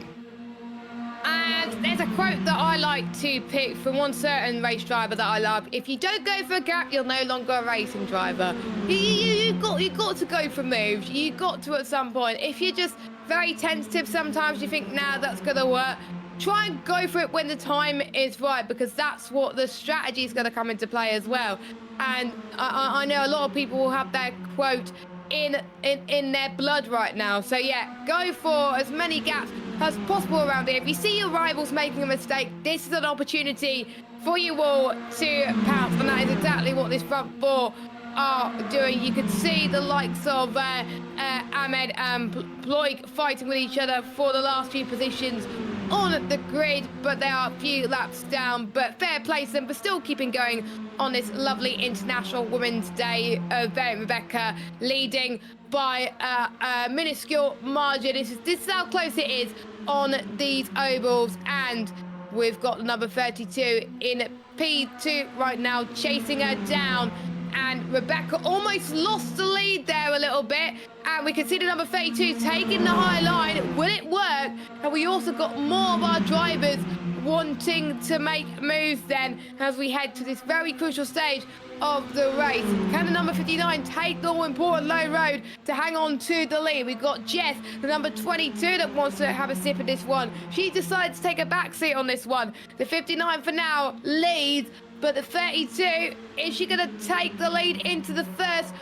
There's a quote that I like to pick from one certain race driver that I love. If you don't go for a gap, you're no longer a racing driver. You got to go for moves. You got to at some point. If you're just very tentative, sometimes you think, nah, that's going to work. Try and go for it when the time is right, because that's what the strategy is going to come into play as well. And I know a lot of people will have their quote in their blood right now. So yeah, go for as many gaps as possible around it. If you see your rivals making a mistake, this is an opportunity for you all to pounce, and that is exactly what this front four are doing. You can see the likes of Ahmed and Ploy fighting with each other for the last few positions on the grid, but they are a few laps down. But fair play to them for still keeping going on this lovely International Women's Day event. Rebecca leading by a minuscule margin. This is how close it is on these ovals, and we've got number 32 in P2 right now chasing her down. And Rebecca almost lost the lead there a little bit. And we can see the number 32 taking the high line. Will it work? And we also got more of our drivers wanting to make moves then as we head to this very crucial stage of the race. Can the number 59 take the all-important low road to hang on to the lead? We've got Jess, the number 22, that wants to have a sip of this one. She decides to take a back seat on this one. The 59 for now leads, but the 32, is she going to take the lead into the first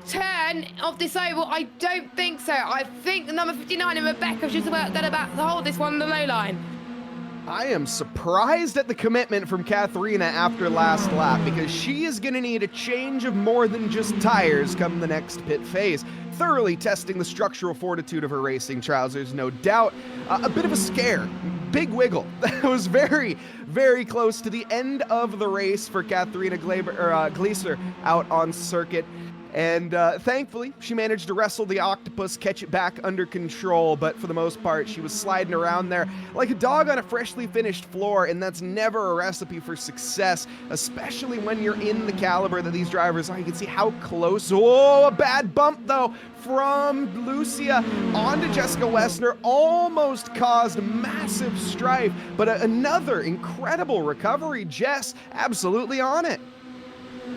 turn of this oval? I don't think so. I think the number 59 and Rebecca's just about to hold this one on the low line. I am surprised at the commitment from Katharina after last lap, because she is going to need a change of more than just tires come the next pit phase. Thoroughly testing the structural fortitude of her racing trousers, no doubt. A bit of a scare. Big wiggle. That was very, very close to the end of the race for Katharina Gleiser out on circuit. And thankfully, she managed to wrestle the octopus, catch it back under control, but for the most part, she was sliding around there like a dog on a freshly finished floor, and that's never a recipe for success, especially when you're in the caliber that these drivers are. You can see how close. Oh, a bad bump, though, from Lucia onto Jessica Wessner, almost caused massive strife, but another incredible recovery. Jess, absolutely on it.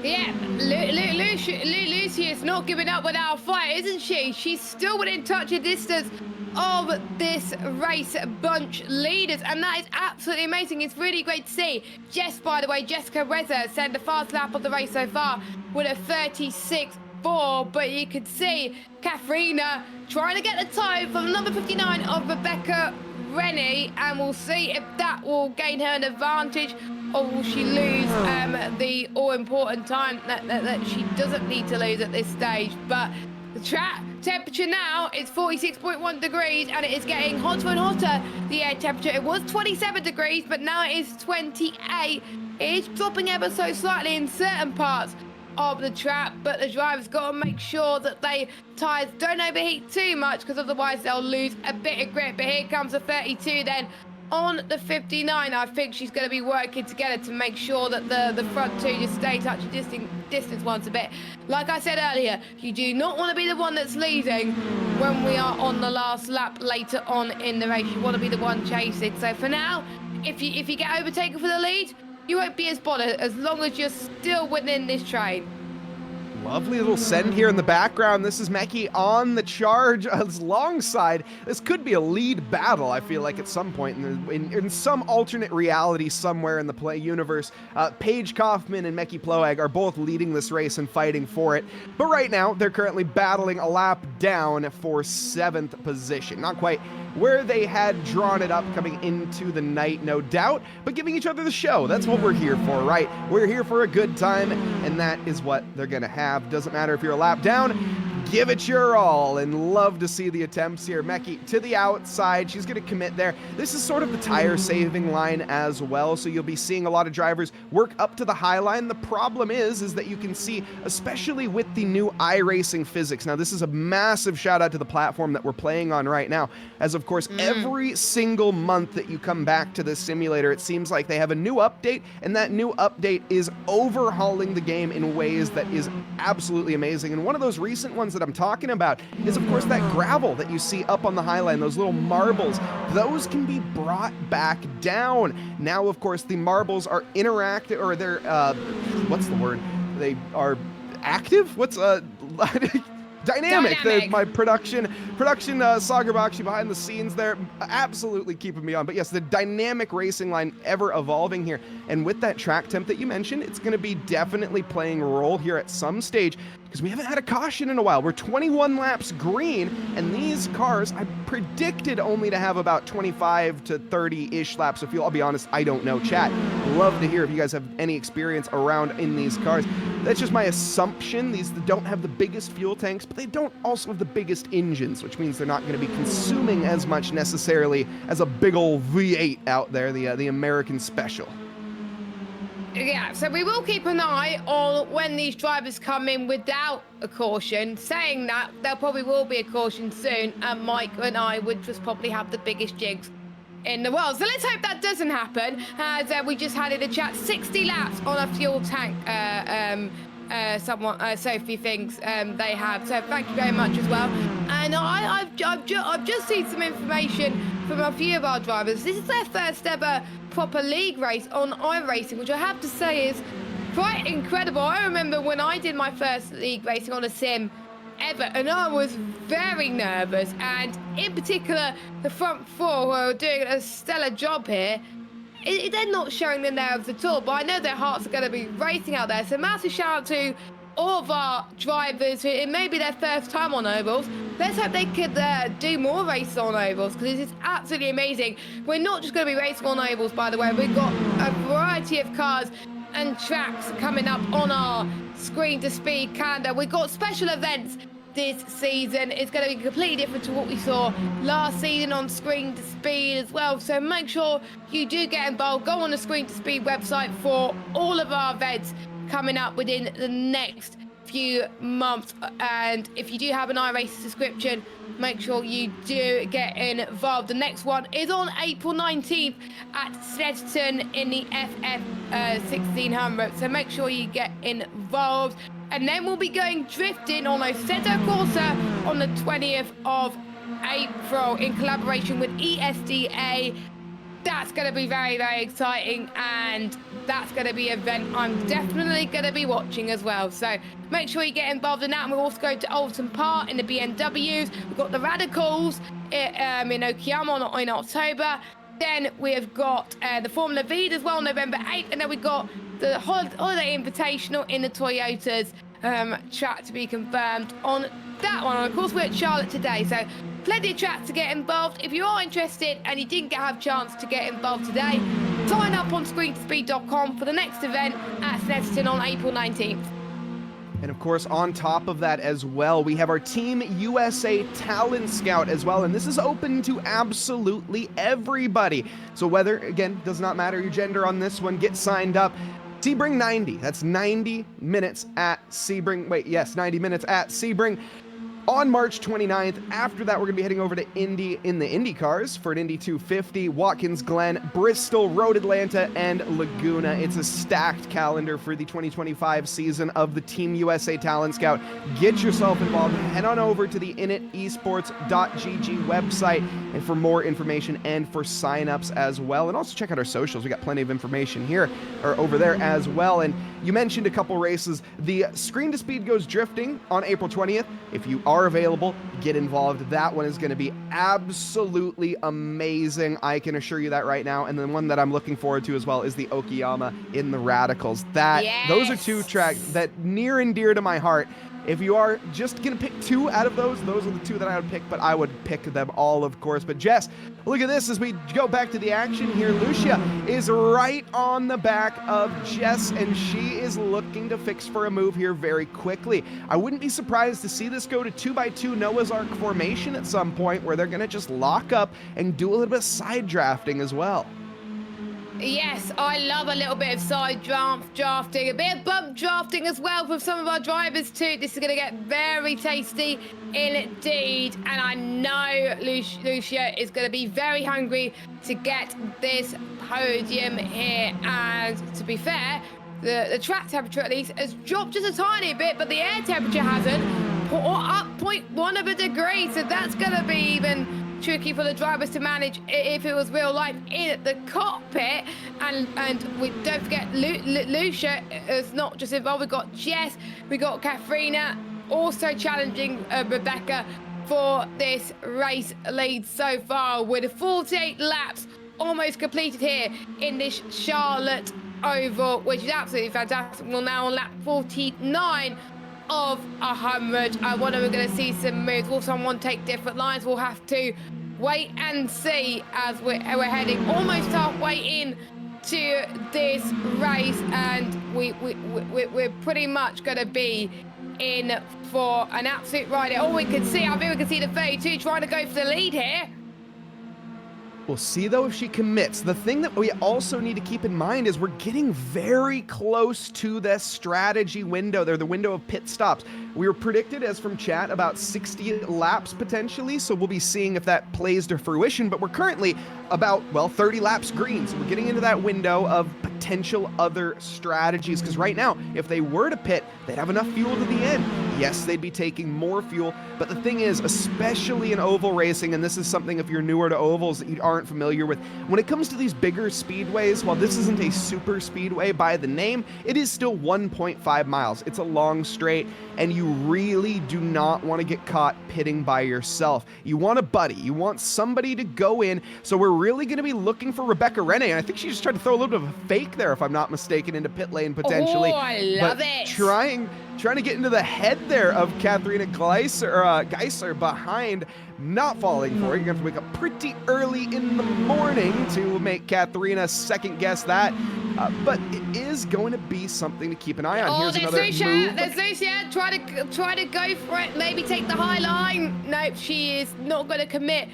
Yeah, Lucia's not giving up without a fight, isn't she? She's still within touching distance of this race bunch leaders, and that is absolutely amazing. It's really great to see. Jess, by the way, Jessica Reza sent the fast lap of the race so far with a 36.4, but you can see Katharina trying to get the time from number 59 of Rebecca Rennie, and we'll see if that will gain her an advantage, or will she lose the all-important time that she doesn't need to lose at this stage. But the track temperature now is 46.1 degrees, and it is getting hotter and hotter, the air temperature. It was 27 degrees, but now it is 28. It is dropping ever so slightly in certain parts of the track, but the driver's got to make sure that they tires don't overheat too much, because otherwise they'll lose a bit of grip. But here comes the 32 then on the 59. I think she's going to be working together to make sure that the front two just stay touching distance once a bit. Like I said earlier, you do not want to be the one that's leading when we are on the last lap later on in the race. You want to be the one chasing. So for now, if you get overtaken for the lead, you won't be as bothered as long as you're still within this train. Lovely little send here in the background. This is Meki on the charge alongside. This could be a lead battle, I feel like, at some point in some alternate reality somewhere in the play universe. Paige Kaufman and Meki Ploeg are both leading this race and fighting for it. But right now, they're currently battling a lap down for 7th position. Not quite where they had drawn it up coming into the night, no doubt, but giving each other the show. That's what we're here for, right? We're here for a good time, and that is what they're gonna have. Doesn't matter if you're a lap down, give it your all, and love to see the attempts here. Meki to the outside, she's gonna commit there. This is sort of the tire saving line as well, so you'll be seeing a lot of drivers work up to the high line. The problem is that you can see, especially with the new iRacing physics. Now, this is a massive shout out to the platform that we're playing on right now, as of course, every single month that you come back to this simulator, it seems like they have a new update, and that new update is overhauling the game in ways that is absolutely amazing. And one of those recent ones that I'm talking about is, of course, that gravel that you see up on the highline, those little marbles. Those can be brought back down. Now, of course, the marbles are interactive, or they're, what's the word? They are active? What's, Dynamic. My production Sagerbakshi behind the scenes there, absolutely keeping me on. But yes, the dynamic racing line ever evolving here. And with that track temp that you mentioned, it's going to be definitely playing a role here at some stage, because we haven't had a caution in a while. We're 21 laps green, and these cars, I predicted only to have about 25 to 30-ish laps of fuel. I'll be honest, I don't know, chat. Love to hear if you guys have any experience around in these cars. That's just my assumption. These don't have the biggest fuel tanks, but they don't also have the biggest engines, which means they're not going to be consuming as much necessarily as a big old V8 out there, the American Special. Yeah, so we will keep an eye on when these drivers come in without a caution. Saying that, there probably will be a caution soon, and Mike and I would just probably have the biggest jigs in the world. So let's hope that doesn't happen, as we just had in the chat 60 laps on a fuel tank. Sophie thinks they have. So thank you very much as well. And I've just seen some information from a few of our drivers. This is their first ever proper league race on iRacing, which I have to say is quite incredible. I remember when I did my first league racing on a sim ever, and I was very nervous, and in particular the front four, who are doing a stellar job here. They're not showing their nerves at all, but I know their hearts are going to be racing out there. So massive shout out to all of our drivers who it may be their first time on ovals. Let's hope they could do more races on ovals, because this is absolutely amazing. We're not just going to be racing on ovals, by the way. We've got a variety of cars and tracks coming up on our Screen to Speed calendar. We've got special events this season. It's going to be completely different to what we saw last season on Screen to Speed as well. So make sure you do get involved. Go on the Screen to Speed website for all of our events coming up within the next few months. And if you do have an iRacing subscription, make sure you do get involved. The next one is on April 19th at Snetterton in the FF 1600. So make sure you get involved. And then we'll be going drifting on Assetto Corsa on the 20th of April in collaboration with ESDA. That's going to be very, very exciting, and that's going to be an event I'm definitely going to be watching as well. So make sure you get involved in that. And we're also going to Alton Park in the BMWs. We've got the Radicals in Okayama in October. Then we've got the Formula V as well, November 8th. And then we've got the Holiday Invitational in the Toyotas track to be confirmed on that one. And of course, we're at Charlotte today, so plenty of tracks to get involved. If you are interested and you didn't have a chance to get involved today, sign up on screentospeed.com for the next event at Snetterton on April 19th. And of course, on top of that as well, we have our Team USA Talent Scout as well. And this is open to absolutely everybody. So whether, again, does not matter your gender on this one, get signed up. Sebring 90, that's 90 minutes at Sebring. Wait, yes, 90 minutes at Sebring. on March 29th. After that, we're going to be heading over to Indy in the Indy cars for an Indy 250, Watkins Glen, Bristol, Road Atlanta, and Laguna. It's a stacked calendar for the 2025 season of the Team USA Talent Scout. Get yourself involved. Head on over to the initesports.gg website and for more information and for signups as well. And also check out our socials. We got plenty of information here or over there as well. And you mentioned a couple races. The Screen to Speed goes drifting on April 20th. If you are available, get involved. That one is going to be absolutely amazing. I can assure you that right now. And the one that I'm looking forward to as well is the Okayama in the Radicals. Those are two tracks that near and dear to my heart. If you are just going to pick two out of those are the two that I would pick, but I would pick them all, of course. But Jess, look at this as we go back to the action here. Lucia is right on the back of Jess, and she is looking to fix for a move here very quickly. I wouldn't be surprised to see this go to 2x2 Noah's Ark formation at some point where they're going to just lock up and do a little bit of side drafting as well. Yes, I love a little bit of side drafting, a bit of bump drafting as well from some of our drivers too. This is going to get very tasty indeed, and I know Lucia is going to be very hungry to get this podium here. And to be fair, the track temperature at least has dropped just a tiny bit, but the air temperature hasn't, up 0.1 of a degree, so that's going to be even tricky for the drivers to manage if it was real life in the cockpit. And we don't forget Lucia is not just involved. We've got Jess, we got Katharina also challenging Rebecca for this race lead so far, with 48 laps almost completed here in this Charlotte Oval, which is absolutely fantastic. We're now on lap 49 of 100. I wonder we're going to see some moves. Will someone take different lines? We'll have to wait and see as we're heading almost halfway in to this race, and we're pretty much going to be in for an absolute ride. All we can see, I think we can see the 32 trying to go for the lead here. We'll see, though, if she commits. The thing that we also need to keep in mind is we're getting very close to the strategy window there, the window of pit stops. We were predicted, as from chat, about 60 laps potentially, so we'll be seeing if that plays to fruition, but we're currently about, well, 30 laps green, so we're getting into that window of potential other strategies, because right now, if they were to pit, they'd have enough fuel to the end. Yes, they'd be taking more fuel, but the thing is, especially in oval racing, and this is something if you're newer to ovals that you aren't familiar with, when it comes to these bigger speedways, while this isn't a super speedway by the name, it is still 1.5 miles. It's a long straight, and you really do not want to get caught pitting by yourself. You want a buddy. You want somebody to go in, so we're really going to be looking for Rebecca Rene, and I think she just tried to throw a little bit of a fake there, if I'm not mistaken, into pit lane potentially. Oh, I love it. Trying to get into the head there of Katharina Geisler behind, not falling for it. You're going to have to wake up pretty early in the morning to make Katharina second guess that. But it is going to be something to keep an eye on. Oh, here's another move. There's Lucia. Try to go for it. Maybe take the high line. Nope, she is not going to commit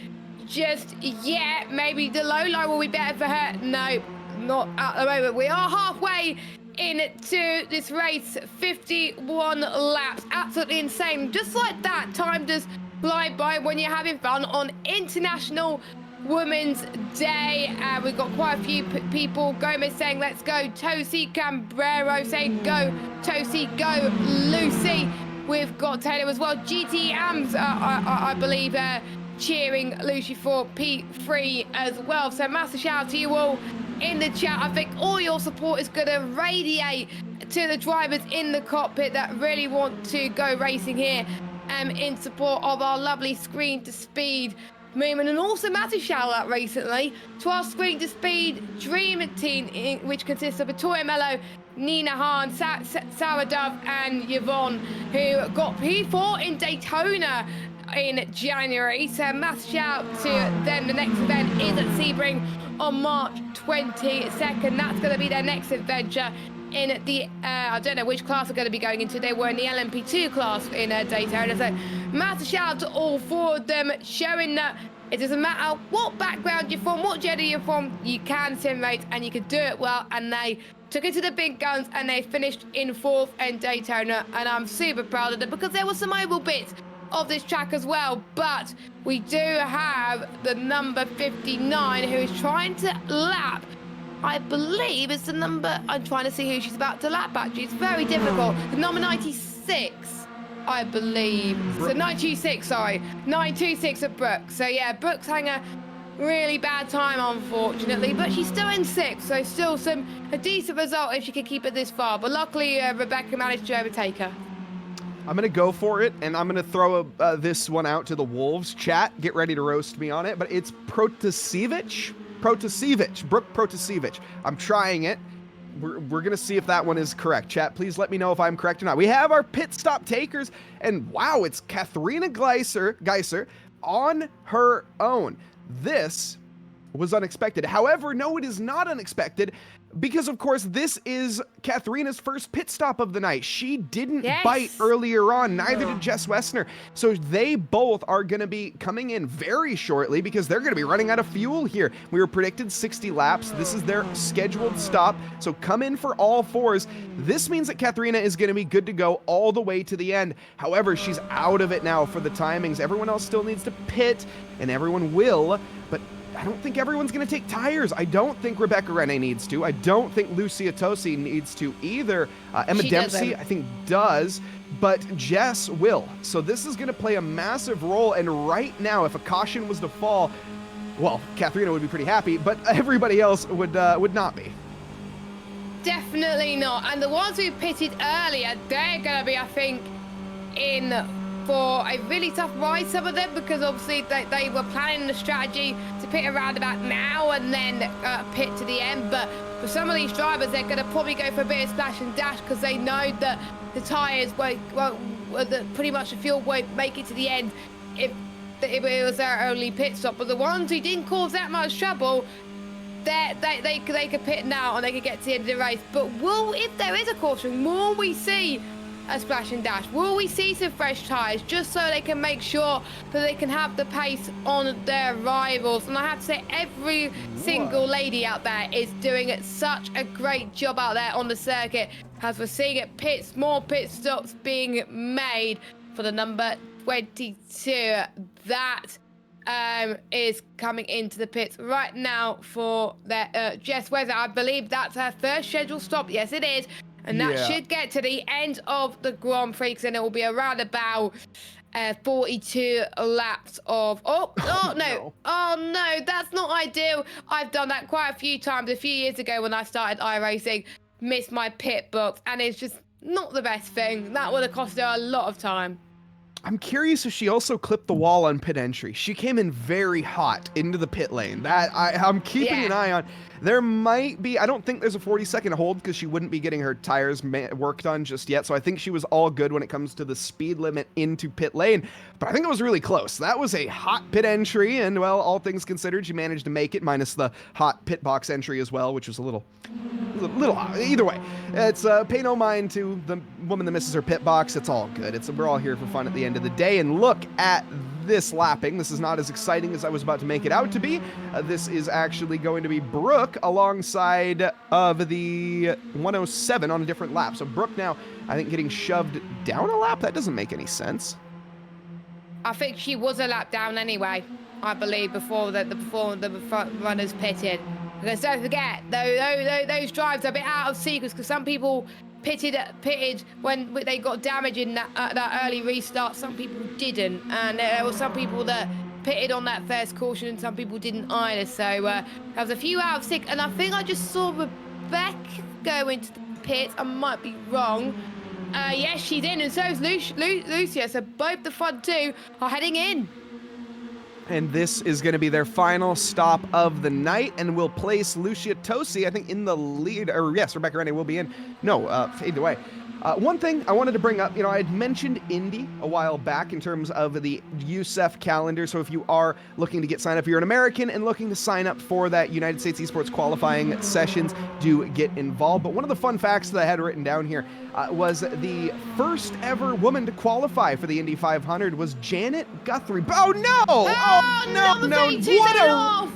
just yet. Maybe the low line will be better for her. Nope, not at the moment. We are halfway into this race, 51 laps. Absolutely insane. Just like that, time does fly by when you're having fun on International Women's Day. We've got quite a few people. Gomez saying let's go. Tosi Cambrero saying go Tosi, go Lucy. We've got Taylor as well. GT Ams, I believe, cheering Lucy for P3 as well. So massive shout out to you all in the chat. I think all your support is going to radiate to the drivers in the cockpit that really want to go racing here in support of our lovely Screen to Speed movement. And also massive shout out recently to our Screen to Speed Dream Team, which consists of Victoria Mello, Nina Hahn, Sarah Dove and Yvonne, who got P4 in Daytona in January. So massive shout out to them. The next event is at Sebring on March 22nd. That's going to be their next adventure in the, I don't know which class they're going to be going into. They were in the LMP2 class in Daytona. So massive shout out to all four of them, showing that it doesn't matter what background you're from, what gender you're from, you can sim race and you can do it well. And they took it to the big guns and they finished in 4th in Daytona. And I'm super proud of them because there were some oval bits of this track as well. But we do have the number 59 who is trying to lap. I believe it's the number, I'm trying to see who she's about to lap actually. It's very difficult. The number 96, I believe. So 926, sorry. 926 of Brooke. So yeah, Brooke's having a really bad time, unfortunately, but she's still in 6th, so still a decent result if she can keep it this far. But luckily, Rebecca managed to overtake her. I'm going to go for it, and I'm going to throw this one out to the Wolves. Chat, get ready to roast me on it, but it's Protasevich. Brooke Protasevich. I'm trying it. We're going to see if that one is correct. Chat, please let me know if I'm correct or not. We have our pit stop takers, and wow, it's Katharina Geiser on her own. This was unexpected. However, no, it is not unexpected because, of course, this is Katharina's first pit stop of the night. She didn't bite earlier on, neither did Jess Wessner. So they both are going to be coming in very shortly because they're going to be running out of fuel here. We were predicted 60 laps. This is their scheduled stop. So come in for all 4s. This means that Katharina is going to be good to go all the way to the end. However, she's out of it now for the timings. Everyone else still needs to pit, and everyone will, but I don't think everyone's going to take tires. I don't think Rebecca Rene needs to. I don't think Lucia Tosi needs to either. Emma Dempsey, I think, does, but Jess will. So this is going to play a massive role, and right now, if a caution was to fall, well, Katharina would be pretty happy, but everybody else would not be. Definitely not. And the ones who pitted earlier, they're going to be, I think, in for a really tough ride, some of them, because obviously they were planning the strategy to pit around about now and then pit to the end. But for some of these drivers, they're going to probably go for a bit of splash and dash because they know that the tyres won't, pretty much the fuel won't make it to the end if it was their only pit stop. But the ones who didn't cause that much trouble, they could pit now and they could get to the end of the race. But if there is a caution, will we see a splash and dash? Will we see some fresh tyres just so they can make sure that they can have the pace on their rivals? And I have to say, every single lady out there is doing such a great job out there on the circuit, as we're seeing it, more pit stops being made for the number 22. That is coming into the pits right now for their Jess Wessner. I believe that's her first scheduled stop. Yes, it is. And that should get to the end of the Grand Prix, and it will be around about 42 laps of... Oh, no. Oh, no, that's not ideal. I've done that quite a few times a few years ago when I started iRacing, missed my pit box, and it's just not the best thing. That would have cost her a lot of time. I'm curious if she also clipped the wall on pit entry. She came in very hot into the pit lane. That I'm keeping an eye on. There might be, I don't think there's a 40-second hold because she wouldn't be getting her tires worked on just yet. So I think she was all good when it comes to the speed limit into pit lane. But I think it was really close. That was a hot pit entry. And, well, all things considered, she managed to make it, minus the hot pit box entry as well, which was a little hot. Either way, it's pay no mind to the woman that misses her pit box. It's all good. We're all here for fun at the end of the day. And look at this lapping. This is not as exciting as I was about to make it out to be. This is actually going to be Brooke alongside of the 107 on a different lap. So Brooke now, I think, getting shoved down a lap. That doesn't make any sense. I think she was a lap down anyway, I believe, before the front runners pitted. Because don't forget, those drives are a bit out of sequence because some people pitted when they got damage in that early restart. Some people didn't, and there were some people that pitted on that first caution and some people didn't either. So there was a few out of sync, and I think I just saw Rebecca go into the pits. I might be wrong. Yes, she's in, and so is Lucia. So both the front two are heading in. And this is going to be their final stop of the night, and will place Lucia Tosi, I think, in the lead. Or yes, Rebecca Rene will be in. No, fade away. One thing I wanted to bring up, I had mentioned Indy a while back in terms of the USEF calendar. So if you are looking to get signed up, if you're an American and looking to sign up for that United States Esports qualifying sessions, do get involved. But one of the fun facts that I had written down here was the first ever woman to qualify for the Indy 500 was Janet Guthrie. Oh no! Oh no!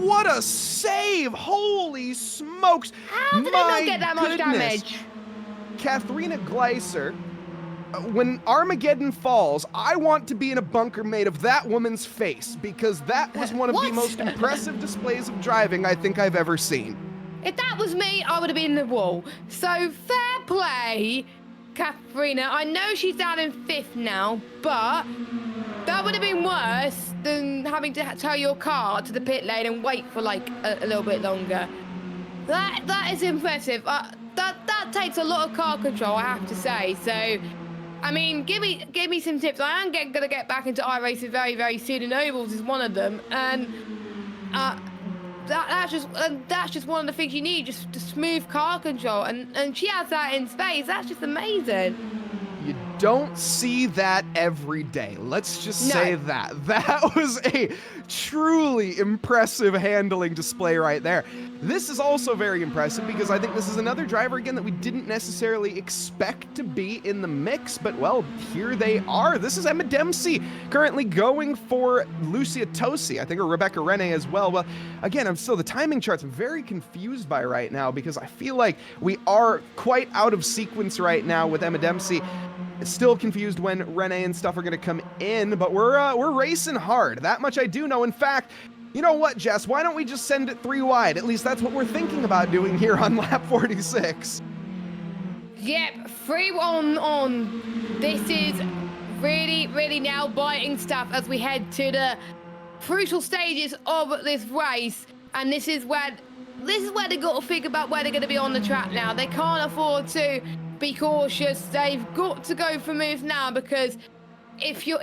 What a save! Holy smokes! How did I not get that much damage? Katharina Gleiser when Armageddon falls, I want to be in a bunker made of that woman's face, because that was one of the most impressive displays of driving I think I've ever seen. If that was me, I would have been in the wall. So fair play, Katharina. I know she's down in 5th now, but that would have been worse than having to tow your car to the pit lane and wait for like a little bit longer. That is impressive. That takes a lot of car control, I have to say. So, I mean, give me some tips. I am gonna get back into iRacing very, very soon, and Ovals is one of them. And that's just one of the things you need, just smooth car control. And she has that in space. That's just amazing. You don't see that every day. Let's just say that. That was a truly impressive handling display right there. This is also very impressive because I think this is another driver, again, that we didn't necessarily expect to be in the mix, but, well, here they are. This is Emma Dempsey currently going for Lucia Tosi, I think, or Rebecca Rene as well. Well, again, the timing charts I'm very confused by right now because I feel like we are quite out of sequence right now with Emma Dempsey. Still confused when Rene and stuff are going to come in, but we're racing hard. That much I do know. In fact, you know what, Jess? Why don't we just send it 3 wide? At least that's what we're thinking about doing here on lap 46. Yep, 3 on. This is really, really now biting stuff as we head to the crucial stages of this race. And this is where they've got to think about where they're going to be on the track now. They can't afford to be cautious. They've got to go for moves now, because if you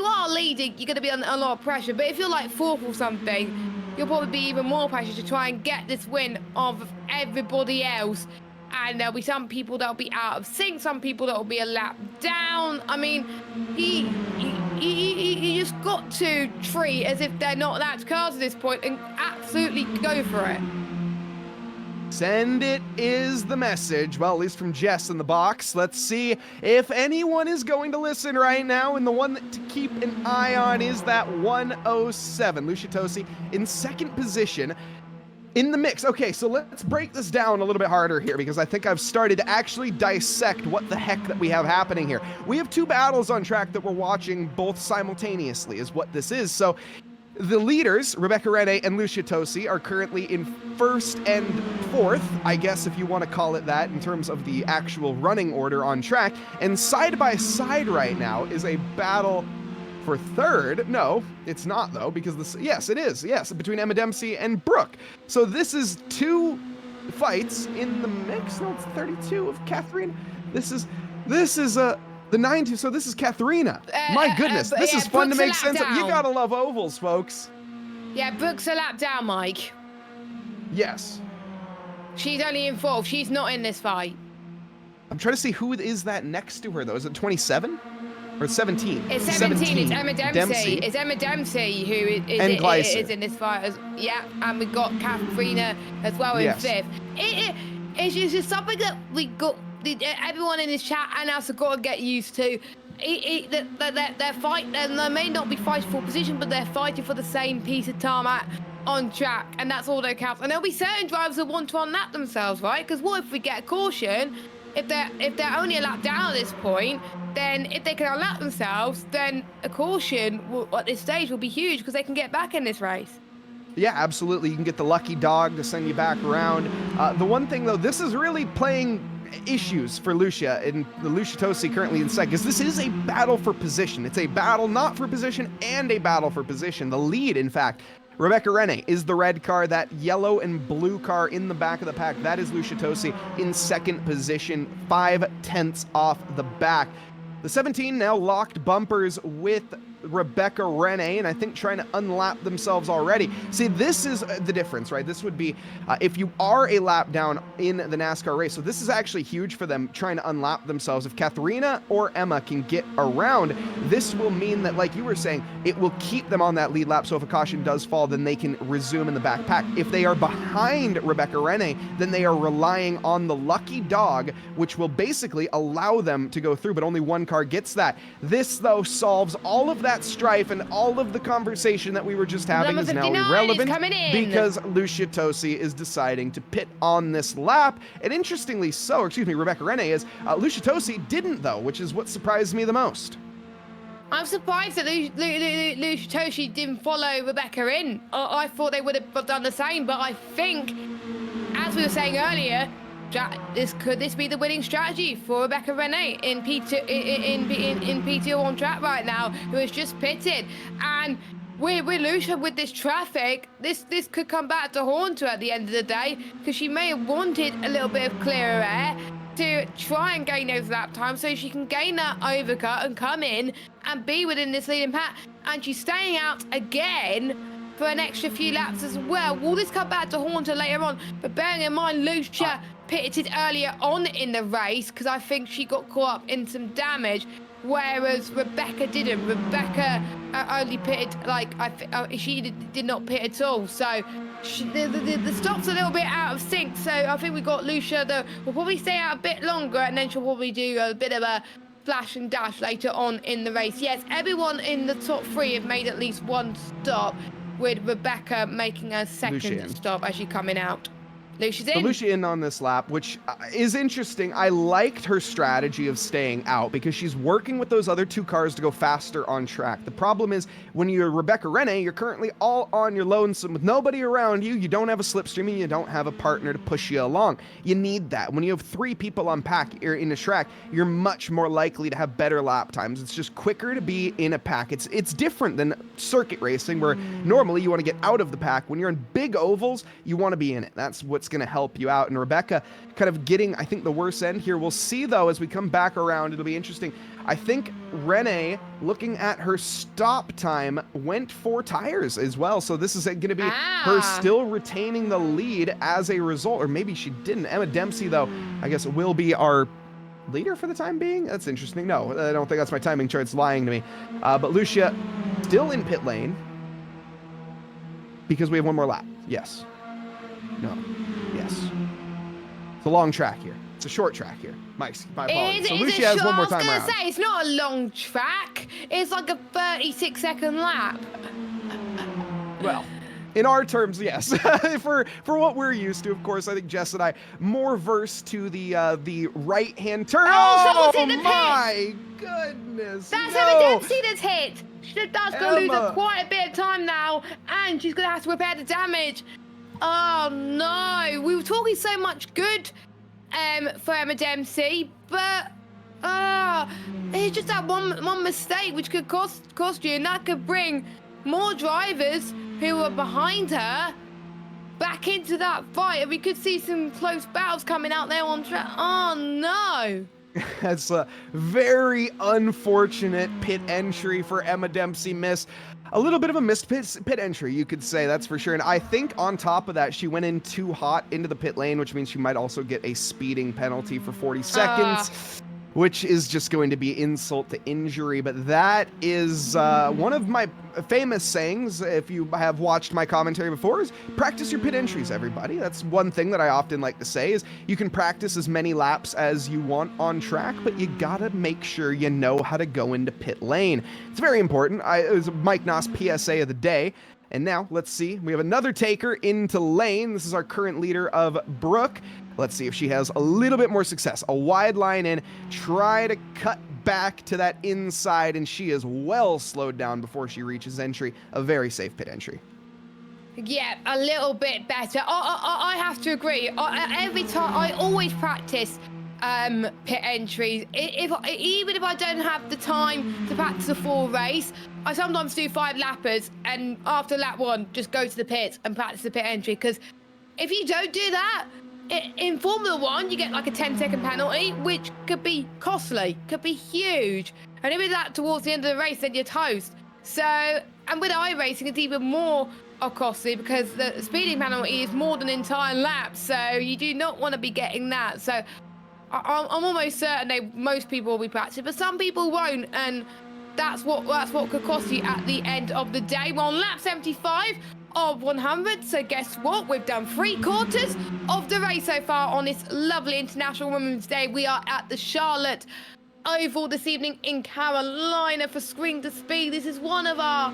are leading, you're going to be under a lot of pressure. But if you're like 4th or something, you'll probably be even more pressure to try and get this win of everybody else. And there'll be some people that'll be out of sync, some people that'll be a lap down. I mean, you just got to treat as if they're not lapped cars at this point and absolutely go for it. Send it is the message. Well, at least from Jess in the box. Let's see if anyone is going to listen right now. And the one to keep an eye on is that 107. Lucia Tosi in 2nd position in the mix. Okay, so let's break this down a little bit harder here, because I think I've started to actually dissect what the heck that we have happening here. We have 2 battles on track that we're watching both simultaneously is what this is. So the leaders, Rebecca Rene and Lucia Tosi, are currently in 1st and 4th, I guess if you want to call it that, in terms of the actual running order on track. And side by side right now is a battle for 3rd. No, it's not, though, because yes, it is. Yes, between Emma Dempsey and Brooke. So this is 2 fights in the mix. No, it's 32 of Catherine. This is the 90, so this is Katharina. My goodness, this is fun to make sense of. You gotta love ovals, folks. Yeah, Brooke's a lap down, Mike. Yes. She's only in 4th. She's not in this fight. I'm trying to see who is that next to her, though. Is it 27? Or 17? It's 17. It's Emma Dempsey. It's Emma Dempsey who is in this fight. And we've got Katharina as well in 5th. It's just something that we got. Everyone in this chat and us have got to get used to. They're fighting, and they may not be fighting for position, but they're fighting for the same piece of tarmac on track, and that's all that counts. And there'll be certain drivers that want to unlap themselves, right? Because what if we get a caution? If they're only a lap down at this point, then if they can unlap themselves, then a caution at this stage will be huge because they can get back in this race. Yeah, absolutely. You can get the lucky dog to send you back around. The one thing, though, this is really playing issues for Lucia, and the Lucia Tosi currently in 2nd, because this is a battle for position. It's a battle not for position and a battle for position. The lead, in fact, Rebecca Rene is the red car. That yellow and blue car in the back of the pack, that is Lucia Tosi in 2nd position, 5/10 off the back. The 17 now locked bumpers with Rebecca Rene, and I think trying to unlap themselves already. See, this is the difference, right? This would be if you are a lap down in the NASCAR race. So this is actually huge for them trying to unlap themselves. If Katharina or Emma can get around, this will mean that, like you were saying, it will keep them on that lead lap. So if a caution does fall, then they can resume in the back pack. If they are behind Rebecca Rene, then they are relying on the lucky dog, which will basically allow them to go through, but only one car gets that. This, though, solves all of that strife and all of the conversation that we were just having Number is now 59 is irrelevant coming in. because Lucia Tosi is deciding to pit on this lap. And interestingly so, Rebecca Rene is. Lucia Tosi didn't, though, which is what surprised me the most. I'm surprised that Lucia Tosi didn't follow Rebecca in. I thought they would have done the same, but I think, as we were saying earlier, could this be the winning strategy for Rebecca Rene in P2 on track right now, who has just pitted? And with Lucia, with this traffic, this could come back to haunt her at the end of the day, because she may have wanted a little bit of clearer air to try and gain those lap times so she can gain that overcut and come in and be within this leading pack. And she's staying out again for an extra few laps as well. Will this come back to haunt her later on? But bearing in mind, Lucia pitted earlier on in the race because I think she got caught up in some damage, whereas Rebecca didn't. Rebecca only pitted, she did not pit at all. So the stop's a little bit out of sync. So I think we got Lucia, will probably stay out a bit longer, and then she'll probably do a bit of a flash and dash later on in the race. Yes, everyone in the top 3 have made at least one stop, with Rebecca making a second stop as she's coming out. Lucia's in. So Lucia in on this lap, which is interesting. I liked her strategy of staying out because she's working with those other 2 cars to go faster on track. The problem is when you're Rebecca Rene, you're currently all on your lonesome with nobody around you. You don't have a slipstream and you don't have a partner to push you along. You need that. When you have 3 people on pack in a track, you're much more likely to have better lap times. It's just quicker to be in a pack. It's different than circuit racing where normally you want to get out of the pack. When you're in big ovals, you want to be in it. That's what's going to help you out. And Rebecca kind of getting, I think, the worst end here. We'll see, though, as we come back around. It'll be interesting. I think Rene, looking at her stop time, went 4 tires as well. So this is going to be her still retaining the lead as a result. Or maybe she didn't. Emma Dempsey, though, I guess will be our leader for the time being. That's interesting. No, I don't think that's my timing chart's lying to me. But Lucia still in pit lane because we have 1 more lap. Yes. No. Yes. It's a long track here. It's a short track here. My apologies. So Lucia has 1 more time around. I was going to say, it's not a long track. It's like a 36-second lap. Well, in our terms, yes. for what we're used to, of course, I think Jess and I more versed to the right-hand turn. Oh my goodness. That's Emma Dempsey that's hit. That's going to lose quite a bit of time now, and she's going to have to repair the damage. Oh no, we were talking so much good for Emma Dempsey, but it's just that one mistake which could cost you, and that could bring more drivers who are behind her back into that fight, and we could see some close battles coming out there on track. Oh no. That's a very unfortunate pit entry for Emma Dempsey. A little bit of a missed pit entry, you could say, that's for sure. And I think on top of that, she went in too hot into the pit lane, which means she might also get a speeding penalty for 40 seconds, which is just going to be insult to injury. But that is one of my famous sayings, if you have watched my commentary before, is practice your pit entries, everybody. That's one thing that I often like to say is you can practice as many laps as you want on track, but you gotta make sure you know how to go into pit lane. It's very important. It was Mike Noss PSA of the day. And now, let's see. We have another taker into lane. This is our current leader of Brooke. Let's see if she has a little bit more success. A wide line in. Try to cut back to that inside, and she is well slowed down before she reaches entry. A very safe pit entry. Yeah, a little bit better. I have to agree. Every time, I always practice pit entries. Even if I don't have the time to practice a full race, I sometimes do 5 lappers, and after lap 1, just go to the pits and practice the pit entry. Because if you don't do that, in Formula 1, you get like a 10-second penalty, which could be costly, could be huge. And if it's that towards the end of the race, then you're toast. So, and with iRacing, it's even more costly because the speeding penalty is more than entire laps. So you do not want to be getting that. So I'm almost certain most people will be practicing, but some people won't. And that's what could cost you at the end of the day. We're on lap 75 of 100. So guess what? We've done 3/4 of the race so far on this lovely International Women's Day. We are at the Charlotte Oval this evening in Carolina for Screen to Speed. This is one of our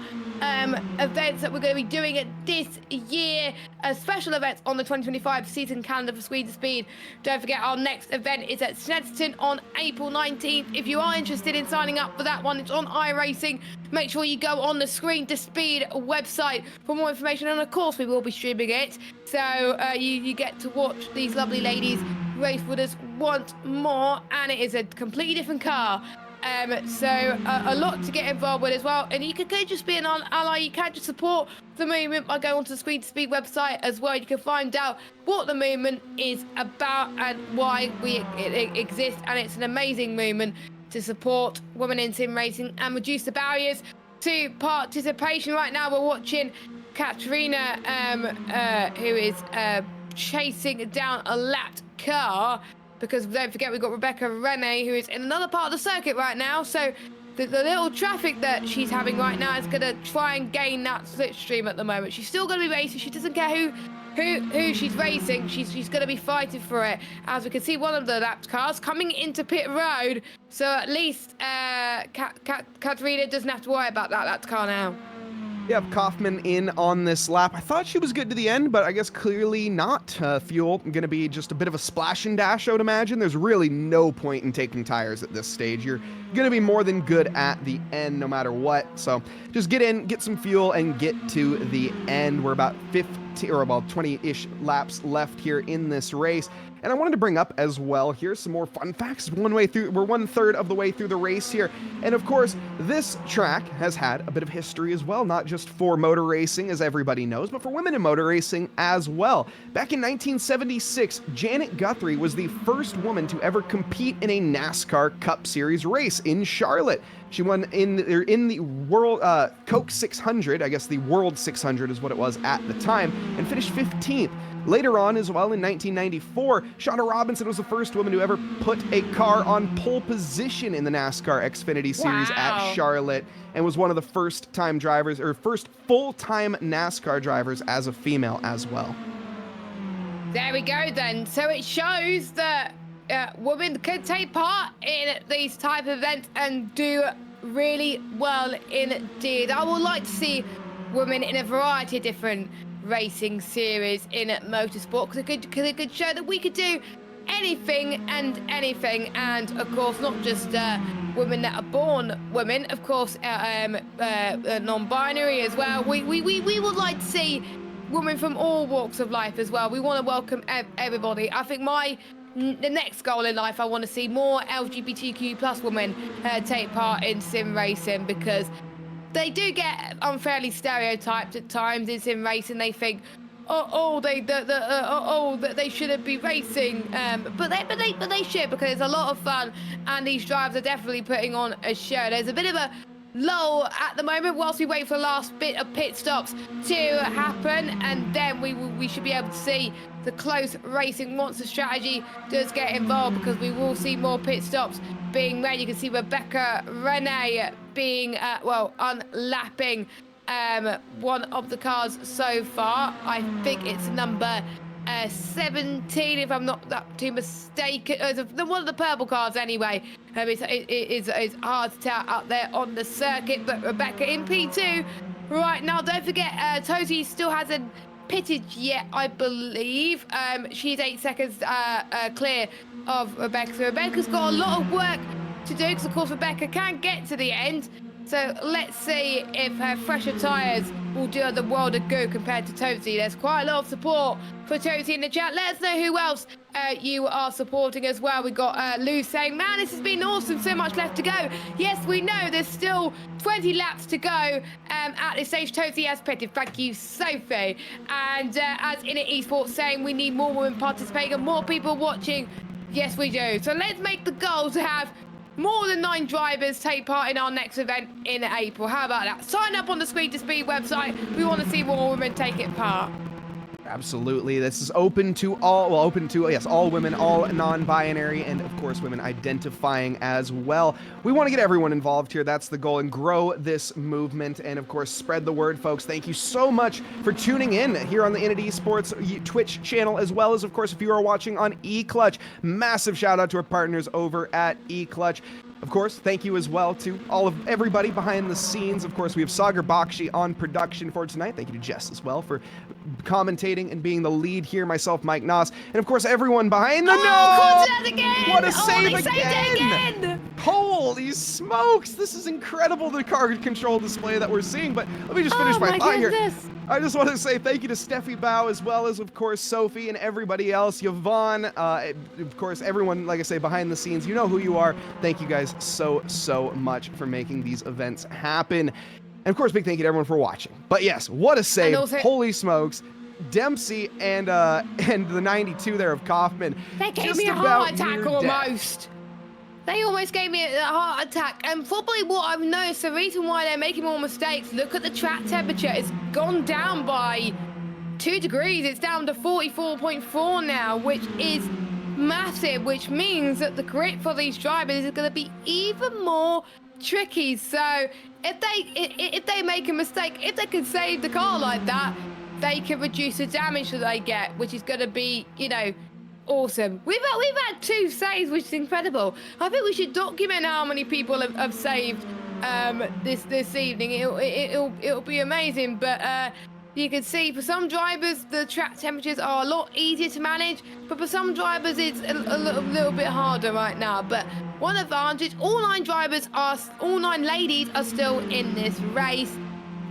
events that we're going to be doing it this year. Special events on the 2025 season calendar for Screen to Speed. Don't forget, our next event is at Snetterton on April 19th. If you are interested in signing up for that one, it's on iRacing. Make sure you go on the Screen to Speed website for more information. And of course, we will be streaming it. So you get to watch these lovely ladies race with us once more, and it is a completely different car. So a lot to get involved with as well. And you could just be an ally. You can just support the movement by going onto the Screen to Speed website as well. You can find out what the movement is about and why it exists. And it's an amazing movement to support women in sim racing and reduce the barriers to participation. Right now, we're watching Katrina, who is chasing down a lapped car, because don't forget we've got Rebecca Rene, who is in another part of the circuit right now. So the little traffic that she's having right now is going to try and gain that slipstream at the moment. She's still going to be racing. She doesn't care who she's racing. She's going to be fighting for it. As we can see, one of the lapped cars coming into pit road. So at least Katrina doesn't have to worry about that lapped car now. You have Kaufman in on this lap. I thought she was good to the end, but I guess clearly not. Fuel going to be just a bit of a splash and dash, I would imagine. There's really no point in taking tires at this stage. You're going to be more than good at the end no matter what. So just get in, get some fuel, and get to the end. We're about 15 or about 20-ish laps left here in this race. And I wanted to bring up as well, here's some more fun facts. We're 1/3 of the way through the race here. And of course, this track has had a bit of history as well, not just for motor racing, as everybody knows, but for women in motor racing as well. Back in 1976, Janet Guthrie was the first woman to ever compete in a NASCAR Cup Series race in Charlotte. She won in the World Coke 600, I guess the World 600 is what it was at the time, and finished 15th. Later on as well, in 1994, Shauna Robinson was the first woman to ever put a car on pole position in the NASCAR Xfinity Series at Charlotte, and was one of the first full-time NASCAR drivers as a female as well. There we go then. So it shows that women can take part in these type of events and do really well indeed. I would like to see women in a variety of different racing series in motorsport, because it could show that we could do anything, and of course not just women that are born women, of course non-binary as well. We would like to see women from all walks of life as well. We want to welcome everybody. I think the next goal in life, I want to see more LGBTQ plus women take part in sim racing, because they do get unfairly stereotyped at times in sim racing. They think, they shouldn't be racing, but they should, because it's a lot of fun, and these drivers are definitely putting on a show. There's a bit of a lull at the moment whilst we wait for the last bit of pit stops to happen, and then we should be able to see the close racing once the strategy does get involved, because we will see more pit stops being made. You can see Rebecca Rene being unlapping one of the cars so far. I think it's number 17, if I'm not that too mistaken. One of the purple cars anyway. It's hard to tell out there on the circuit, but Rebecca in P2 right now. Don't forget, Tozy still hasn't pitted yet, I believe. She's 8 seconds clear of Rebecca. So Rebecca's got a lot of work to do, because of course Rebecca can get to the end. So let's see if her fresher tyres will do the world of good compared to Tozy. There's quite a lot of support for Tozy in the chat. Let us know who else you are supporting as well. We got Lou saying, man, this has been awesome, so much left to go. Yes, we know there's still 20 laps to go at this stage. Tozy has pitted. Thank you, Sophie. And as Init Esports saying, we need more women participating and more people watching. Yes, we do. So let's make the goal to have more than 9 drivers take part in our next event in April. How about that? Sign up on the Screen to Speed website. We want to see more women taking part. Absolutely. This is open to all, yes, all women, all non-binary, and of course women identifying as well. We want to get everyone involved here. That's the goal, and grow this movement, and of course spread the word, folks. Thank you so much for tuning in here on the Init Esports Twitch channel, as well as, of course, if you are watching on eClutch. Massive shout out to our partners over at eClutch. Of course, thank you as well to everybody behind the scenes. Of course, we have Sagar Bakshi on production for tonight. Thank you to Jess as well for commentating and being the lead here. Myself, Mike Noss, and of course everyone behind the again! What a save they again! Holy smokes! This is incredible, the car control display that we're seeing. But let me just finish my thought here. I just want to say thank you to Steffi Bao, as well as, of course, Sophie and everybody else. Yvonne, of course, everyone, like I say, behind the scenes. You know who you are. Thank you guys so much for making these events happen. And, of course, big thank you to everyone for watching. But, yes, what a save. Also, holy smokes. Dempsey and the 92 there of Kaufman. They gave me a heart attack almost. They almost gave me a heart attack, and probably what I've noticed, the reason why they're making more mistakes, look at the track temperature. It's gone down by 2 degrees. It's down to 44.4 now, which is massive, which means that the grip for these drivers is going to be even more tricky. So if they make a mistake, if they can save the car like that, they can reduce the damage that they get, which is going to be, you know, awesome. We've had 2 saves, which is incredible. I think we should document how many people have saved this evening. It'll be amazing. But you can see for some drivers the track temperatures are a lot easier to manage, but for some drivers it's a little bit harder right now. But one advantage: all 9 ladies are still in this race,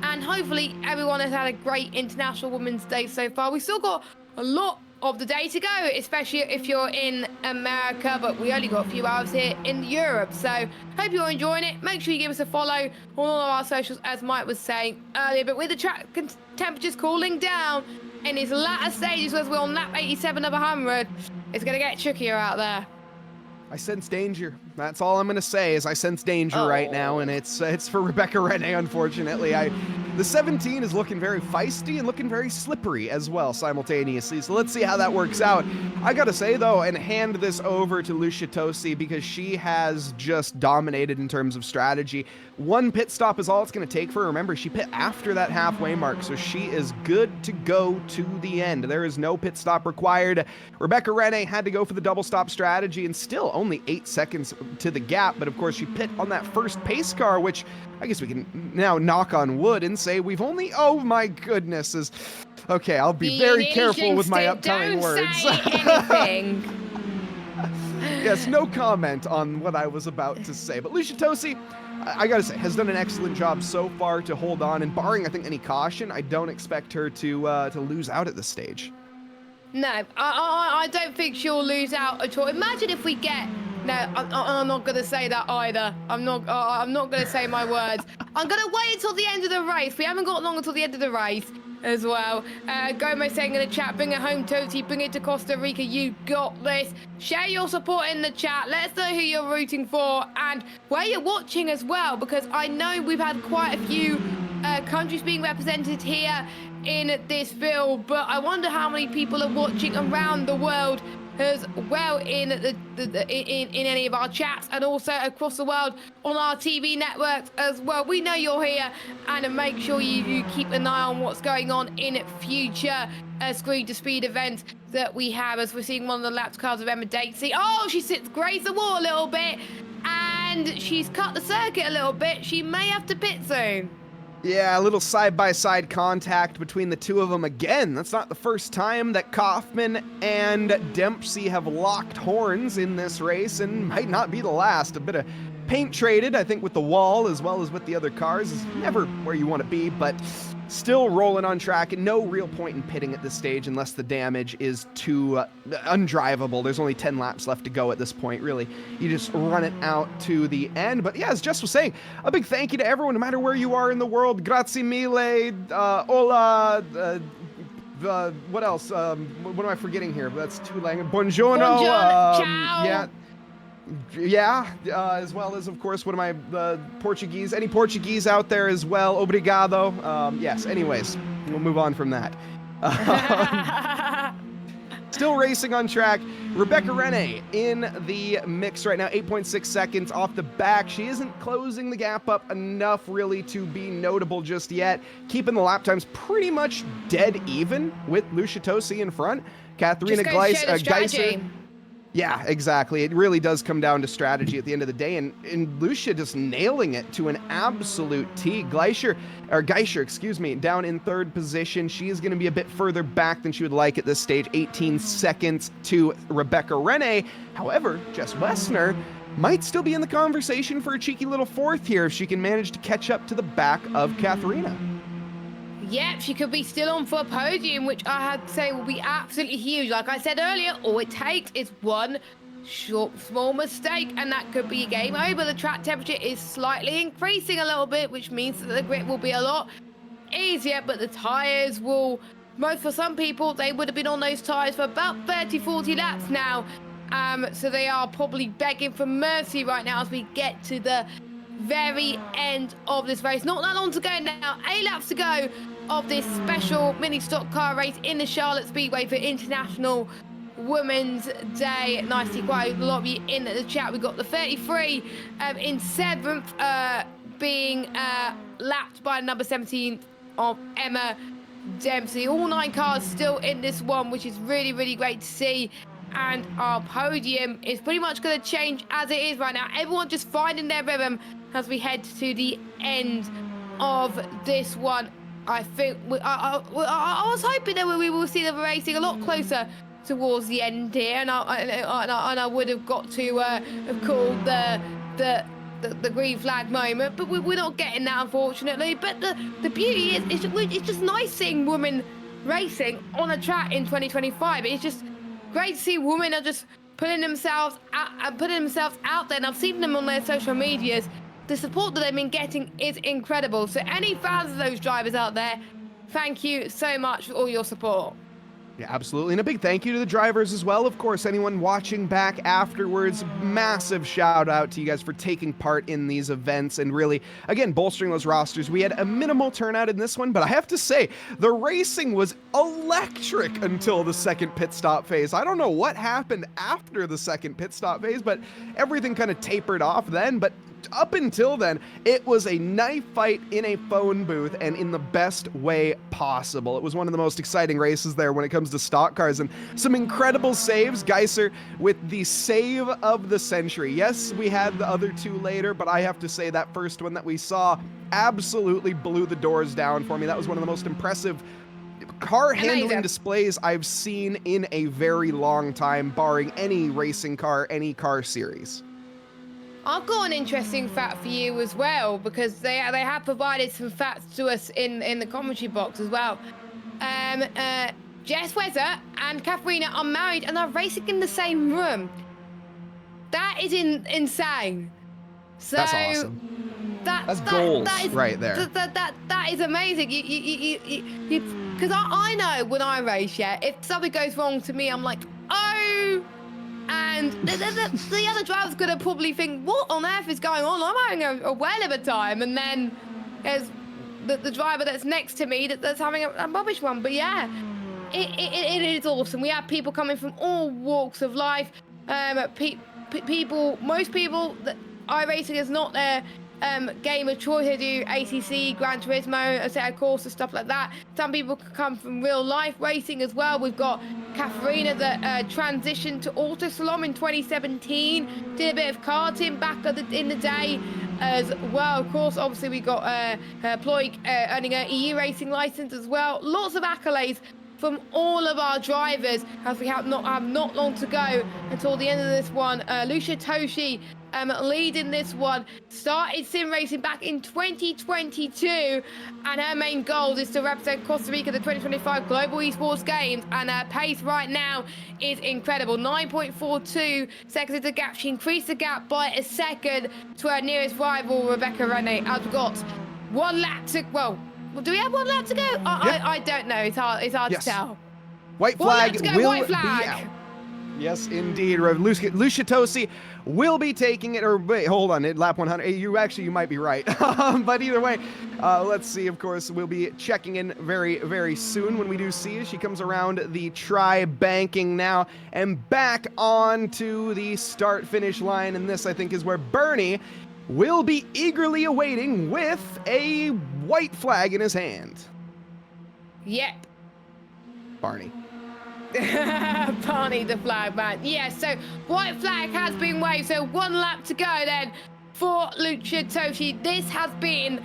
and hopefully everyone has had a great International Women's Day so far. We've still got a lot of the day to go, especially if you're in America, but we only got a few hours here in Europe. So hope you're enjoying it. Make sure you give us a follow on all of our socials, as Mike was saying earlier. But with the track temperatures cooling down in its latter stages, as we're on lap 87 of 100, it's going to get trickier out there. I sense danger. That's all I'm going to say is I sense danger right now, and it's for Rebecca Rene, unfortunately. The 17 is looking very feisty and looking very slippery as well simultaneously, so let's see how that works out. I gotta say, though, and hand this over to Lucia Tosi, because she has just dominated in terms of strategy. 1 pit stop is all it's going to take for her. Remember, she pit after that halfway mark, so she is good to go to the end. There is no pit stop required. Rebecca Rene had to go for the double stop strategy, and still only 8 seconds to the gap, but of course she pit on that first pace car, which I guess we can now knock on wood and say we've only, oh my goodness, okay, I'll be very careful with my upcoming words. Say anything. Yes, no comment on what I was about to say, but Lucia Tosi, I gotta say, has done an excellent job so far to hold on, and barring, I think, any caution, I don't expect her to lose out at this stage. No, I don't think she'll lose out at all. Imagine if we get... No, I'm not going to say that either. I'm not going to say my words. I'm going to wait until the end of the race. We haven't got long until the end of the race as well. Gomez saying in the chat, bring it home, Tosi, bring it to Costa Rica. You got this. Share your support in the chat. Let us know who you're rooting for and where you're watching as well, because I know we've had quite a few countries being represented here in this field, but I wonder how many people are watching around the world as well in any of our chats, and also across the world on our TV networks as well. We know you're here, and make sure you keep an eye on what's going on in future screen to speed events that we have, as we're seeing one of the lap cars of Emma Datesy. Oh, she sits grazed the wall a little bit, and she's cut the circuit a little bit. She may have to pit soon. Yeah, a little side-by-side contact between the two of them again. That's not the first time that Kaufman and Dempsey have locked horns in this race, and might not be the last. A bit of paint traded, I think, with the wall as well as with the other cars. Is never where you want to be, but still rolling on track, and no real point in pitting at this stage unless the damage is too undrivable. There's only 10 laps left to go at this point, really. You just run it out to the end. But yeah, as Jess was saying, a big thank you to everyone, no matter where you are in the world. Grazie mille, hola, what else? What am I forgetting here? That's too language. Buongiorno. Ciao. Yeah, as well as, of course, what am I, Portuguese? Any Portuguese out there as well? Obrigado. Yes, anyways, we'll move on from that. Still racing on track. Rebecca Rene in the mix right now, 8.6 seconds off the back. She isn't closing the gap up enough really to be notable just yet. Keeping the lap times pretty much dead even with Lucia Tosi in front. Katharina Geiser. Yeah, exactly. It really does come down to strategy at the end of the day, and Lucia just nailing it to an absolute T. Geisher, excuse me, down in third position. She is going to be a bit further back than she would like at this stage, 18 seconds to Rebecca Rene. However, Jess Wessner might still be in the conversation for a cheeky little fourth here if she can manage to catch up to the back of Katharina. Yep, she could be still on for a podium, which I had to say will be absolutely huge. Like I said earlier, all it takes is one small mistake, and that could be game over. The track temperature is slightly increasing a little bit, which means that the grip will be a lot easier, but the tyres will, for some people, they would have been on those tyres for about 30, 40 laps now. So they are probably begging for mercy right now as we get to the very end of this race. Not that long to go now, 8 laps to go of this special mini stock car race in the Charlotte Speedway for International Women's Day. Nicely quite a lot of you in the chat. We've got the 33 in 7th being lapped by number 17 of Emma Dempsey. All 9 cars still in this one, which is really, really great to see. And our podium is pretty much going to change as it is right now. Everyone just finding their rhythm as we head to the end of this one. I think I was hoping that we will see the racing a lot closer towards the end here, and I would have got to have called the green flag moment, but we're not getting that, unfortunately. But the beauty is it's just nice seeing women racing on a track in 2025. It's just great to see women are just putting themselves out there, and I've seen them on their social medias. The support that they've been getting is incredible. So any fans of those drivers out there, thank you so much for all your support. Yeah, absolutely. And a big thank you to the drivers as well. Of course, anyone watching back afterwards, massive shout out to you guys for taking part in these events and really, again, bolstering those rosters. We had a minimal turnout in this one, but I have to say, the racing was electric until the second pit stop phase. I don't know what happened after the second pit stop phase, but everything kind of tapered off then. But up until then, it was a knife fight in a phone booth and in the best way possible. It was one of the most exciting races there when it comes to stock cars, and some incredible saves. Geiser with the save of the century. Yes, we had the other 2 later, but I have to say that first one that we saw absolutely blew the doors down for me. That was one of the most impressive car handling displays I've seen in a very long time, barring any racing car, any car series. I've got an interesting fact for you as well, because they have provided some facts to us in the commentary box as well. Jess Wesser and Katharina are married and are racing in the same room. That is insane. So that's awesome. That's goals right there. That is amazing. Because I know when I race, yeah, if something goes wrong to me, I'm like, oh. And the other driver's going to probably think, what on earth is going on? I'm having a whale of a time. And then there's the driver that's next to me that's having a rubbish one. But yeah, it is awesome. We have people coming from all walks of life. Most people that iRacing is not their game of choice. They do ACC, Gran Turismo, Assetto Corsa, stuff like that. Some people could come from real life racing as well. We've got Katharina that transitioned to Auto Salon in 2017, did a bit of karting back in the day as well. Of course, obviously we got Ploy earning her EU racing license as well. Lots of accolades from all of our drivers as we have not long to go until the end of this one. Lucia Toshi leading this one, started sim racing back in 2022, and her main goal is to represent Costa Rica at the 2025 Global Esports Games, and her pace right now is incredible. 9.42 seconds into the gap. She increased the gap by a second to her nearest rival, Rebecca Rene. I've got 1 lap to, well, do we have 1 lap to go? I don't know. It's hard to tell. White flag will be out. Yes, indeed. Lucia Tosi will be taking it, or wait, hold on, at lap 100. You might be right. But either way, let's see. Of course, we'll be checking in very, very soon when we do see her. She comes around the tri-banking now and back on to the start-finish line. And this, I think, is where Bernie will be eagerly awaiting with a white flag in his hand. Yep. Barney. Barney the flag man. Yeah, so white flag has been waved. So 1 lap to go then for Lucia Toshi. This has been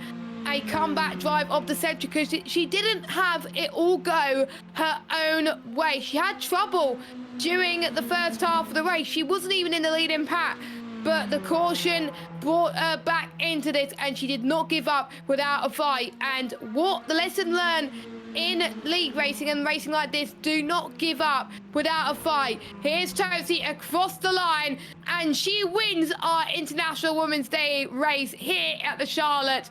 a comeback drive of the century because she didn't have it all go her own way. She had trouble during the first half of the race. She wasn't even in the leading pack, but the caution brought her back into this, and she did not give up without a fight. And what the lesson learned in league racing and racing like this, do not give up without a fight. Here's Tosi across the line, and she wins our International Women's Day race here at the Charlotte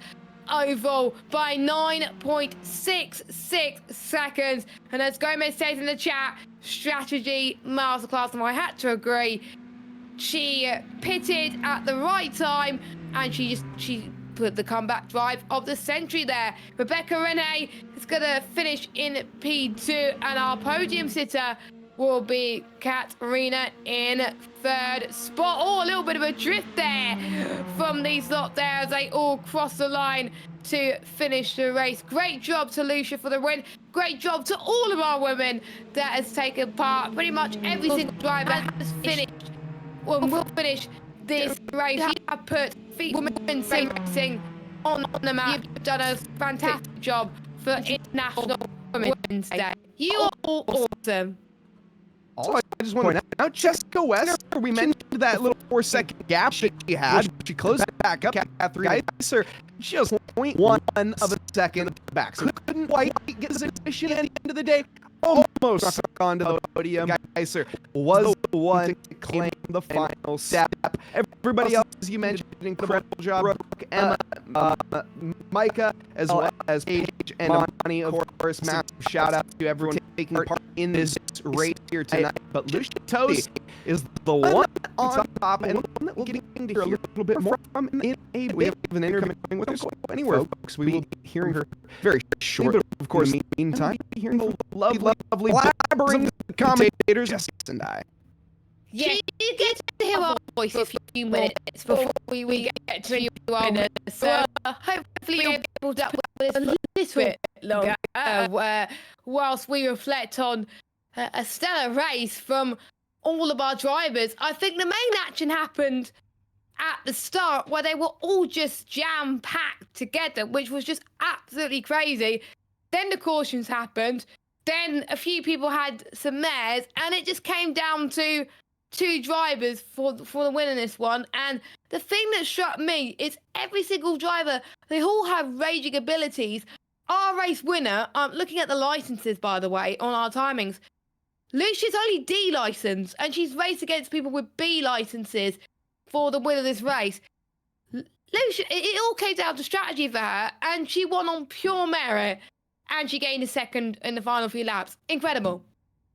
Oval by 9.66 seconds. And as Gomez says in the chat, strategy masterclass, and I had to agree. She pitted at the right time, and she put the comeback drive of the century there. Rebecca Renee is going to finish in P2, and our podium sitter will be Katarina in 3rd spot. Oh, a little bit of a drift there from these lot there as they all cross the line to finish the race. Great job to Lucia for the win. Great job to all of our women that has taken part. Pretty much every single driver has finished. Well, we'll finish this race. You have put women's sim racing on the map. You've done a fantastic job for International Women's Day. You are all awesome. Also, I just want to point out, Jessica West, we mentioned that little 4-second gap that she had. She closed it back up. Catherine Iser just 0.1 of a second back. So couldn't quite get the position at the end of the day. Almost onto the podium. Iser was the one to claim the final step. Everybody else, as you mentioned, incredible job. Brooke, Emma, Micah, as well as Paige and Amani, of course. Massive shout out to everyone taking part in this race here tonight. But Lucia Tosi is the one on top, and one that we're getting to hear a little bit more from in a we have an interview coming with us anywhere, folks. We will be hearing her very shortly. But of course, in the meantime, hearing the lovely blabbering commentators, Jess and I. Yeah, you get to hear our voice a few minutes before we get to you on this. So hopefully you'll be able to with us a little bit longer whilst we reflect on a stellar race from all of our drivers. I think the main action happened at the start where they were all just jam-packed together, which was just absolutely crazy. Then the cautions happened. Then a few people had some mares, and it just came down to 2 drivers for the win in this one. And the thing that struck me is every single driver, they all have raging abilities. Our race winner, looking at the licenses, by the way, on our timings, Lucia's only D license, and she's raced against people with B licenses for the win of this race. Lucia, it all came down to strategy for her, and she won on pure merit, and she gained a second in the final few laps. Incredible.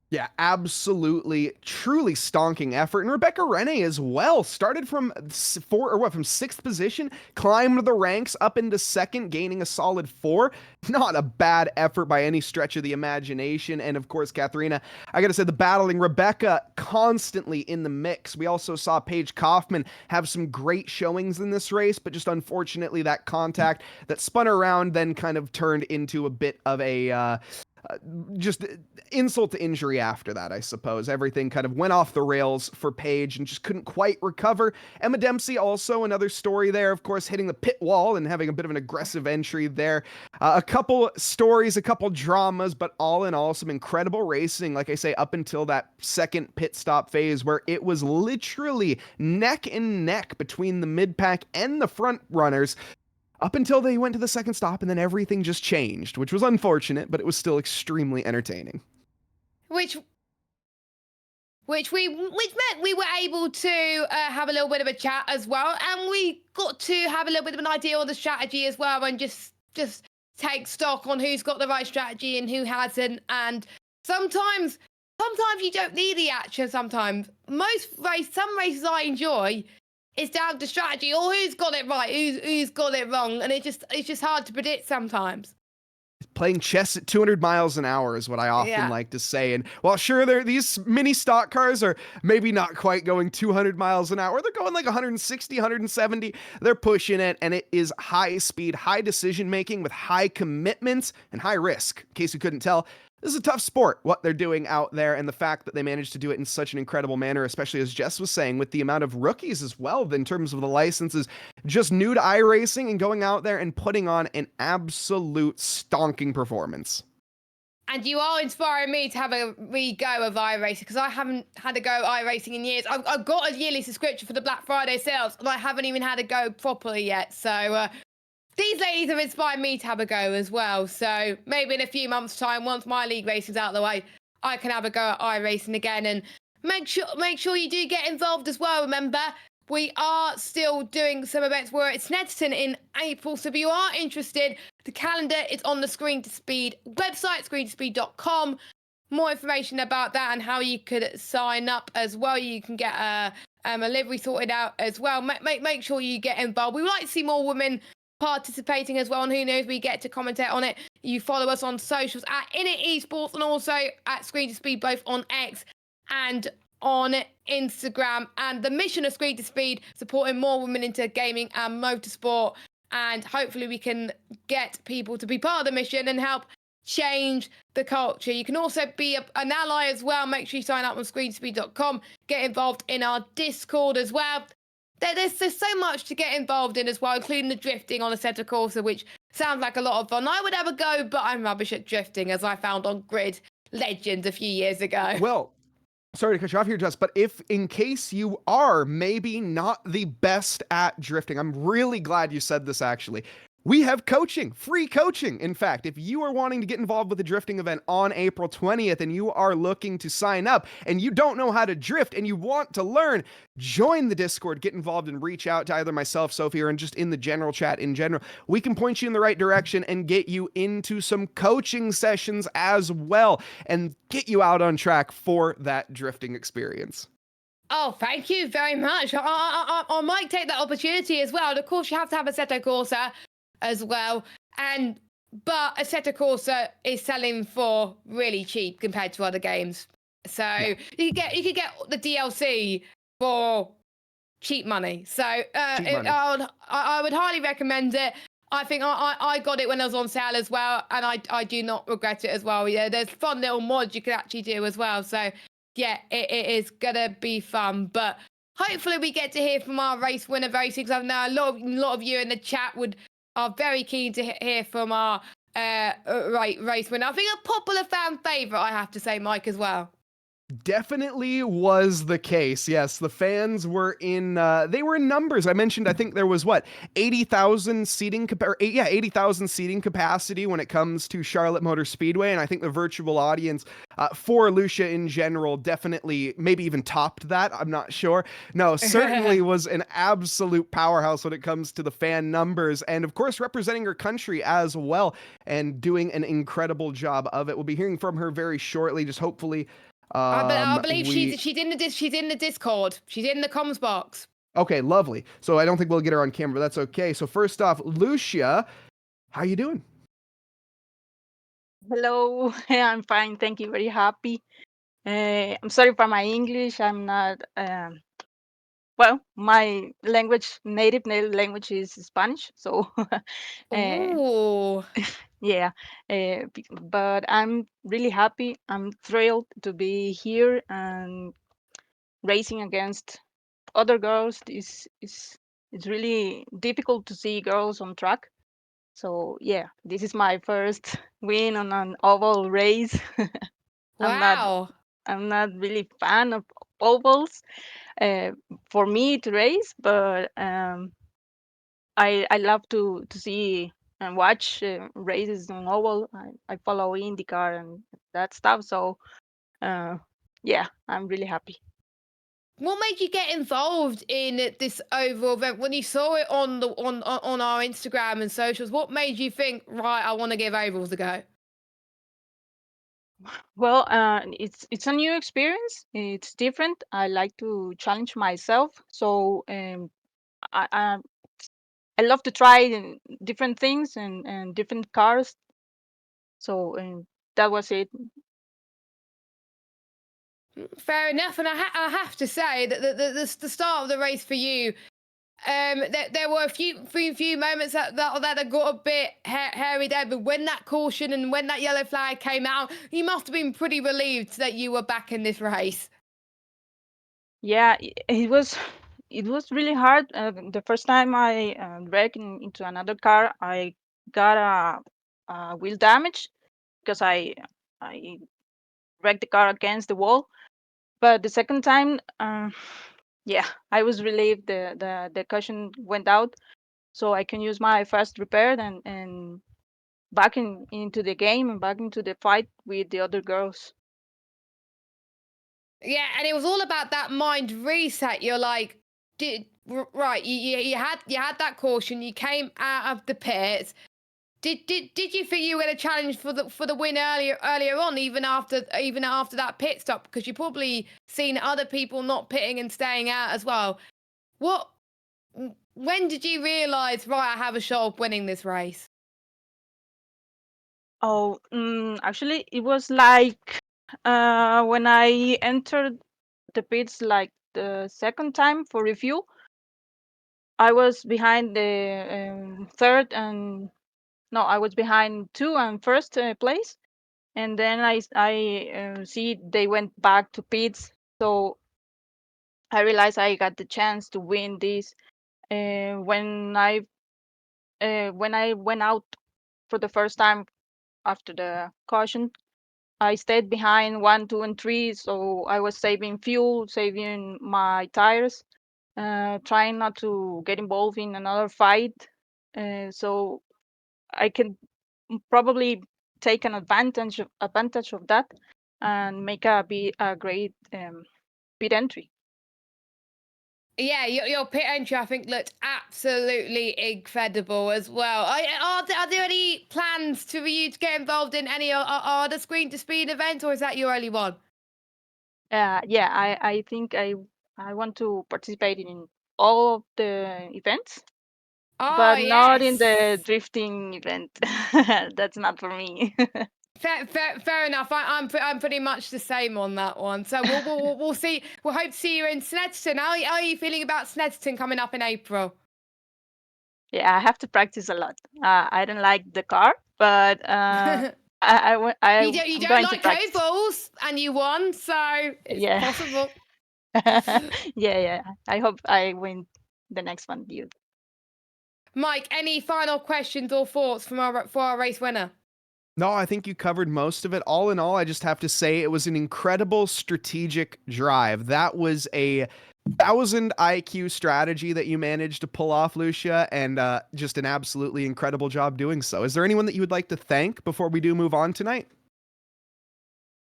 Yeah, absolutely, truly stonking effort. And Rebecca Renee as well started from 6th position, climbed the ranks up into 2nd, gaining a solid 4. Not a bad effort by any stretch of the imagination. And of course, Katharina, I gotta say, the battling Rebecca constantly in the mix. We also saw Paige Kaufman have some great showings in this race, but just unfortunately that contact that spun around then kind of turned into a bit of a just insult to injury after that, I suppose. Everything kind of went off the rails for Paige and just couldn't quite recover. Emma Dempsey also another story there, of course, hitting the pit wall and having a bit of an aggressive entry there. A couple stories, a couple dramas, but all in all, some incredible racing, like I say, up until that 2nd pit stop phase where it was literally neck and neck between the mid-pack and the front runners, up until they went to the 2nd stop, and then everything just changed, which was unfortunate, but it was still extremely entertaining. Which meant we were able to have a little bit of a chat as well, and we got to have a little bit of an idea on the strategy as well, and just take stock on who's got the right strategy and who hasn't. And sometimes you don't need the action. Sometimes some races I enjoy, it's down to strategy or who's got it right, who's got it wrong, and it's just hard to predict sometimes. Playing chess at 200 miles an hour is what I often like to say. And while sure, these mini stock cars are maybe not quite going 200 miles an hour, they're going like 160, 170. They're pushing it, and it is high speed, high decision making with high commitments and high risk. In case you couldn't tell, this is a tough sport, what they're doing out there, and the fact that they managed to do it in such an incredible manner, especially as Jess was saying, with the amount of rookies as well, in terms of the licenses, just new to iRacing and going out there and putting on an absolute stonking performance. And you are inspiring me to have a re-go of iRacing, because I haven't had a go at iRacing in years. I've got a yearly subscription for the Black Friday sales, and I haven't even had a go properly yet. So these ladies have inspired me to have a go as well. So maybe in a few months' time, once my league racing's out of the way, I can have a go at iRacing again. And make sure you do get involved as well. Remember, we are still doing some events where it's Snetterton in April. So if you are interested, the calendar is on the Screen to Speed website, screentospeed.com. More information about that and how you could sign up as well. You can get a livery sorted out as well. Make sure you get involved. We would like to see more women participating as well, and who knows, we get to commentate on it. You follow us on socials at Init Esports and also at Screen to Speed, both on X and on Instagram. And the mission of Screen to Speed, supporting more women into gaming and motorsport, and hopefully we can get people to be part of the mission and help change the culture. You can also be an ally as well. Make sure you sign up on screentospeed.com, get involved in our Discord as well. There's so much to get involved in as well, including the drifting on Assetto Corsa, which sounds like a lot of fun. I would have a go, but I'm rubbish at drifting, as I found on Grid Legends a few years ago. Well, sorry to cut you off here, Jess, but if in case you are maybe not the best at drifting, I'm really glad you said this actually. We have coaching, free coaching. In fact, if you are wanting to get involved with a drifting event on April 20th and you are looking to sign up and you don't know how to drift and you want to learn, join the Discord, get involved and reach out to either myself, Sophie, or just in the general chat in general. We can point you in the right direction and get you into some coaching sessions as well and get you out on track for that drifting experience. Oh, thank you very much. I might take that opportunity as well. And of course, you have to have Assetto Corsa as well. But Assetto Corsa is selling for really cheap compared to other games. So you could get the DLC for cheap money. So I would highly recommend it. I think I got it when I was on sale as well, and I do not regret it as well. Yeah, there's fun little mods you can actually do as well. So yeah, it is gonna be fun. But hopefully we get to hear from our race winner very soon, because I know a lot of you in the chat are very keen to hear from our race winner. I think a popular fan favourite, I have to say, Mike, as well. Definitely was the case. Yes, the fans were in they were in numbers. I mentioned I think there was 80,000 seating 80,000 seating capacity when it comes to Charlotte Motor Speedway, and I think the virtual audience for Lucia in general definitely maybe even topped that. I'm not sure. No, certainly was an absolute powerhouse when it comes to the fan numbers, and of course representing her country as well and doing an incredible job of it. We'll be hearing from her very shortly, just hopefully. I believe she's in the Discord. She's in the comms box. Okay, lovely. So I don't think we'll get her on camera, but that's okay. So first off, Lucia, how you doing? Hello, I'm fine. Thank you. Very happy. I'm sorry for my English. I'm not. Well, my native language is Spanish. So, Ooh. yeah. But I'm really happy. I'm thrilled to be here and racing against other girls. It's really difficult to see girls on track. So yeah, this is my first win on an oval race. I'm not Wow. I'm not really fan of ovals uh, for me to race, but I love to see and watch races on oval. I follow IndyCar and that stuff. So yeah, I'm really happy. What made you get involved in this overall event when you saw it on our Instagram and socials? What made you think, right, I want to give ovals a go? Well, it's a new experience. It's different. I like to challenge myself. So I I love to try different things and different cars. So that was it. Fair enough. And I have to say that the start of the race for you, there were a few moments that got a bit hairy there, but when that caution and when that yellow flag came out, you must have been pretty relieved that you were back in this race. Yeah, it was really hard. The first time I wrecked into another car, I got a wheel damage because I wrecked the car against the wall. But the second time, yeah, I was relieved the cushion went out, so I can use my fast repair and back into the game and back into the fight with the other girls. Yeah, and it was all about that mind reset. You're like, right? You had that caution. You came out of the pits. Did you think you were going to challenge for the win earlier on, even after that pit stop? Because you probably seen other people not pitting and staying out as well. What? When did you realise, right, I have a shot of winning this race? Oh, actually, it was like when I entered the pits like the second time for review. I was behind the third and no, I was behind two and first place, and then I see they went back to pits, so I realized I got the chance to win this. When I went out for the first time after the caution, I stayed behind one, two, and three, so I was saving fuel, saving my tires, trying not to get involved in another fight. So I can probably take an advantage of that and make a great pit entry. Yeah, your pit entry, I think, looked absolutely incredible as well. Are there any plans for you to get involved in any other screen to speed events, or is that your only one? Yeah, I think I want to participate in all of the events, Oh but not in the yes. drifting event. That's not for me. Fair enough. I'm pretty much the same on that one. So we'll see. We'll hope to see you in Snedstone. How are you feeling about Snedstone coming up in April? Yeah, I have to practice a lot. I don't like the car, but You I'm don't going to like practice. ovals, and you won, so it's Yeah. possible. Yeah. I hope I win the next one, dude. Mike, any final questions or thoughts from our race winner? No, I think you covered most of it. All in all, I just have to say it was an incredible strategic drive. That was a 1,000 IQ strategy that you managed to pull off, Lucia, and just an absolutely incredible job doing so. Is there anyone that you would like to thank before we do move on tonight?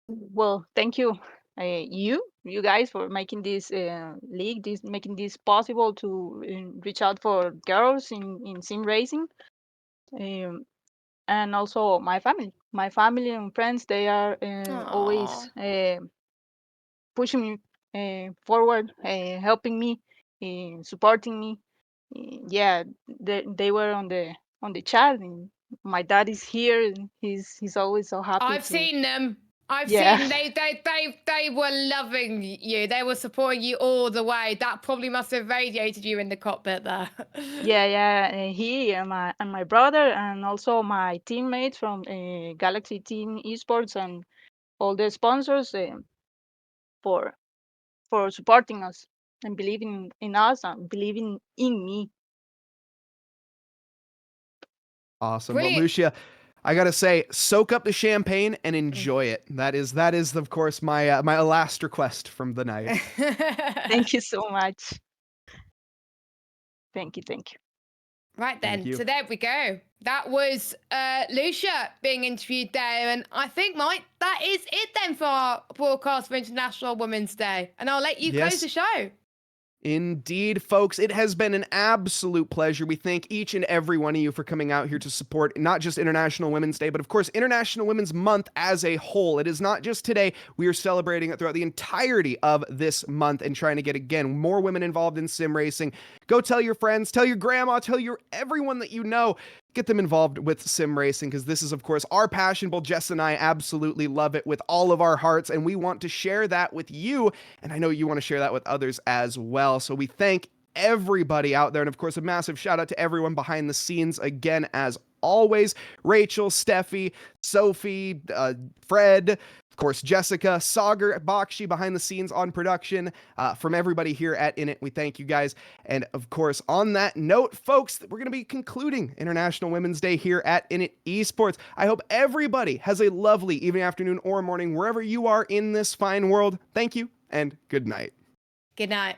Well, thank you, you guys, for making this league, making this possible to reach out for girls in sim racing, um, and also my family and friends. They are always Aww. pushing me forward, helping me, supporting me. Yeah, they were on the chat, and my dad is here, and he's always so happy I've to. seen them. I've Yeah. seen they were loving you. They were supporting you all the way. That probably must have radiated you in the cockpit there. Yeah. He and my brother, and also my teammates from Galaxy Team Esports, and all the sponsors for supporting us and believing in us and believing in me. Awesome. Well, Brilliant. Lucia, I gotta say, soak up the champagne and enjoy it. That is of course my last request from the night. Thank you so much. Thank you. Right Thank then, you. so there we go. That was Lucia being interviewed there, and I think, Mike, that is it then for our broadcast for International Women's Day. And I'll let you close Yes, the show. indeed, folks. It has been an absolute pleasure. We thank each and every one of you for coming out here to support not just International Women's Day, but of course, International Women's Month as a whole. It is not just today. We are celebrating it throughout the entirety of this month and trying to get, again, more women involved in sim racing. Go tell your friends, tell your grandma, tell everyone that you know. Get them involved with sim racing because this is, of course, our passion. Both Jess and I absolutely love it with all of our hearts, and we want to share that with you. And I know you want to share that with others as well. So we thank everybody out there. And of course, a massive shout out to everyone behind the scenes again, as always. Rachel, Steffi, Sophie, Fred, of course, Jessica, Sagar, Bakshi behind the scenes on production. From everybody here at Init, we thank you guys. And of course, on that note, folks, we're going to be concluding International Women's Day here at Init Esports. I hope everybody has a lovely evening, afternoon, or morning, wherever you are in this fine world. Thank you, and good night. Good night.